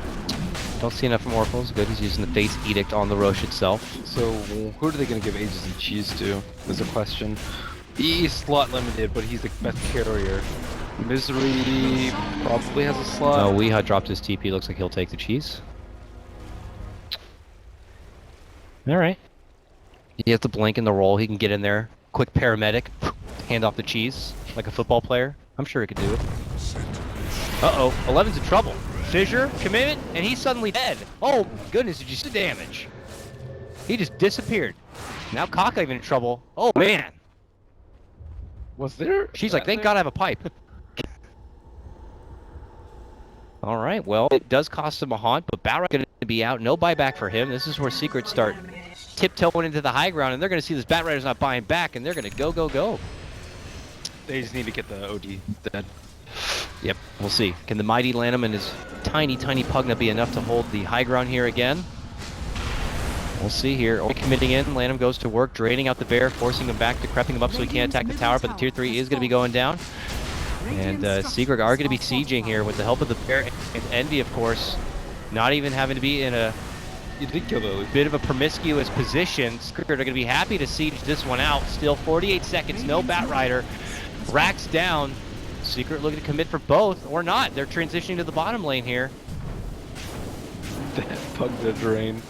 don't see enough from Oracles. Good, he's using the Fate's Edict on the Roche itself. So, who are they going to give Aegis and Cheese to? Is a question. He's slot limited, but he's the best carrier. Misery probably has a slot. No, Weeha dropped his TP. Looks like he'll take the cheese. Alright. You have to blink in the roll. He can get in there. Quick paramedic. Hand off the cheese like a football player. I'm sure he could do it. Uh-oh. 11's in trouble. Fissure, commitment, and he's suddenly dead. Oh, goodness, did you see the damage? He just disappeared. Now Kaka even in trouble. Oh, man. Was there? She's like, thank God I have a pipe. All right, well, it does cost him a haunt, but Balrog going to be out. No buyback for him. This is where Secrets start tiptoeing into the high ground, and they're going to see this Bat Rider's not buying back, and they're going to go. They just need to get the OD dead. Yep, we'll see. Can the mighty Lanham and his tiny Pugna be enough to hold the high ground here again? We'll see here. Only committing in. Lanham goes to work, draining out the bear, forcing him back, decrepping him up so he can't attack the tower, but the tier 3 is going to be going down. And Secret are going to be sieging here with the help of the bear and Envy, of course. Not even having to be in a bit of a promiscuous position. Secret are going to be happy to siege this one out. Still 48 seconds, no Bat Rider. Racks down. Secret looking to commit for both, or not. They're transitioning to the bottom lane here. That Pugna drain.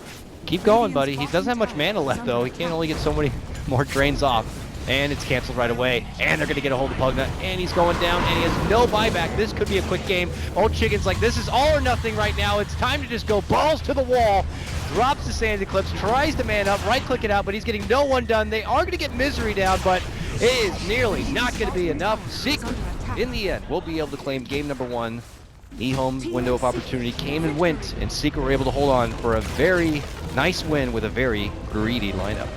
Keep going, buddy. He doesn't have much mana left, though. He can't only get so many more drains off. And it's canceled right away. And they're going to get a hold of Pugna. And he's going down, and he has no buyback. This could be a quick game. Old Chicken's like, this is all or nothing right now. It's time to just go balls to the wall. Drops the Sand Eclipse, tries to man up, right-click it out, but he's getting no one done. They are going to get Misery down, but it is nearly not going to be enough. Secret, in the end, will be able to claim game number 1. EHOME's window of opportunity came and went, and Secret were able to hold on for a very nice win with a very greedy lineup.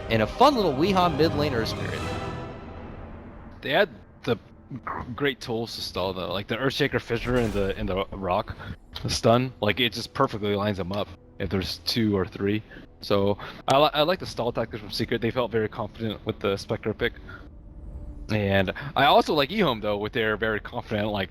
And a fun little Weehaw mid laner spirit. they had the great tools to stall though, like the Earthshaker Fissure and the Rock, the stun. Like it just perfectly lines them up if there's 2 or 3. So I like the stall tactics from Secret. They felt very confident with the Spectre pick. And I also like EHOME though, with their very confident like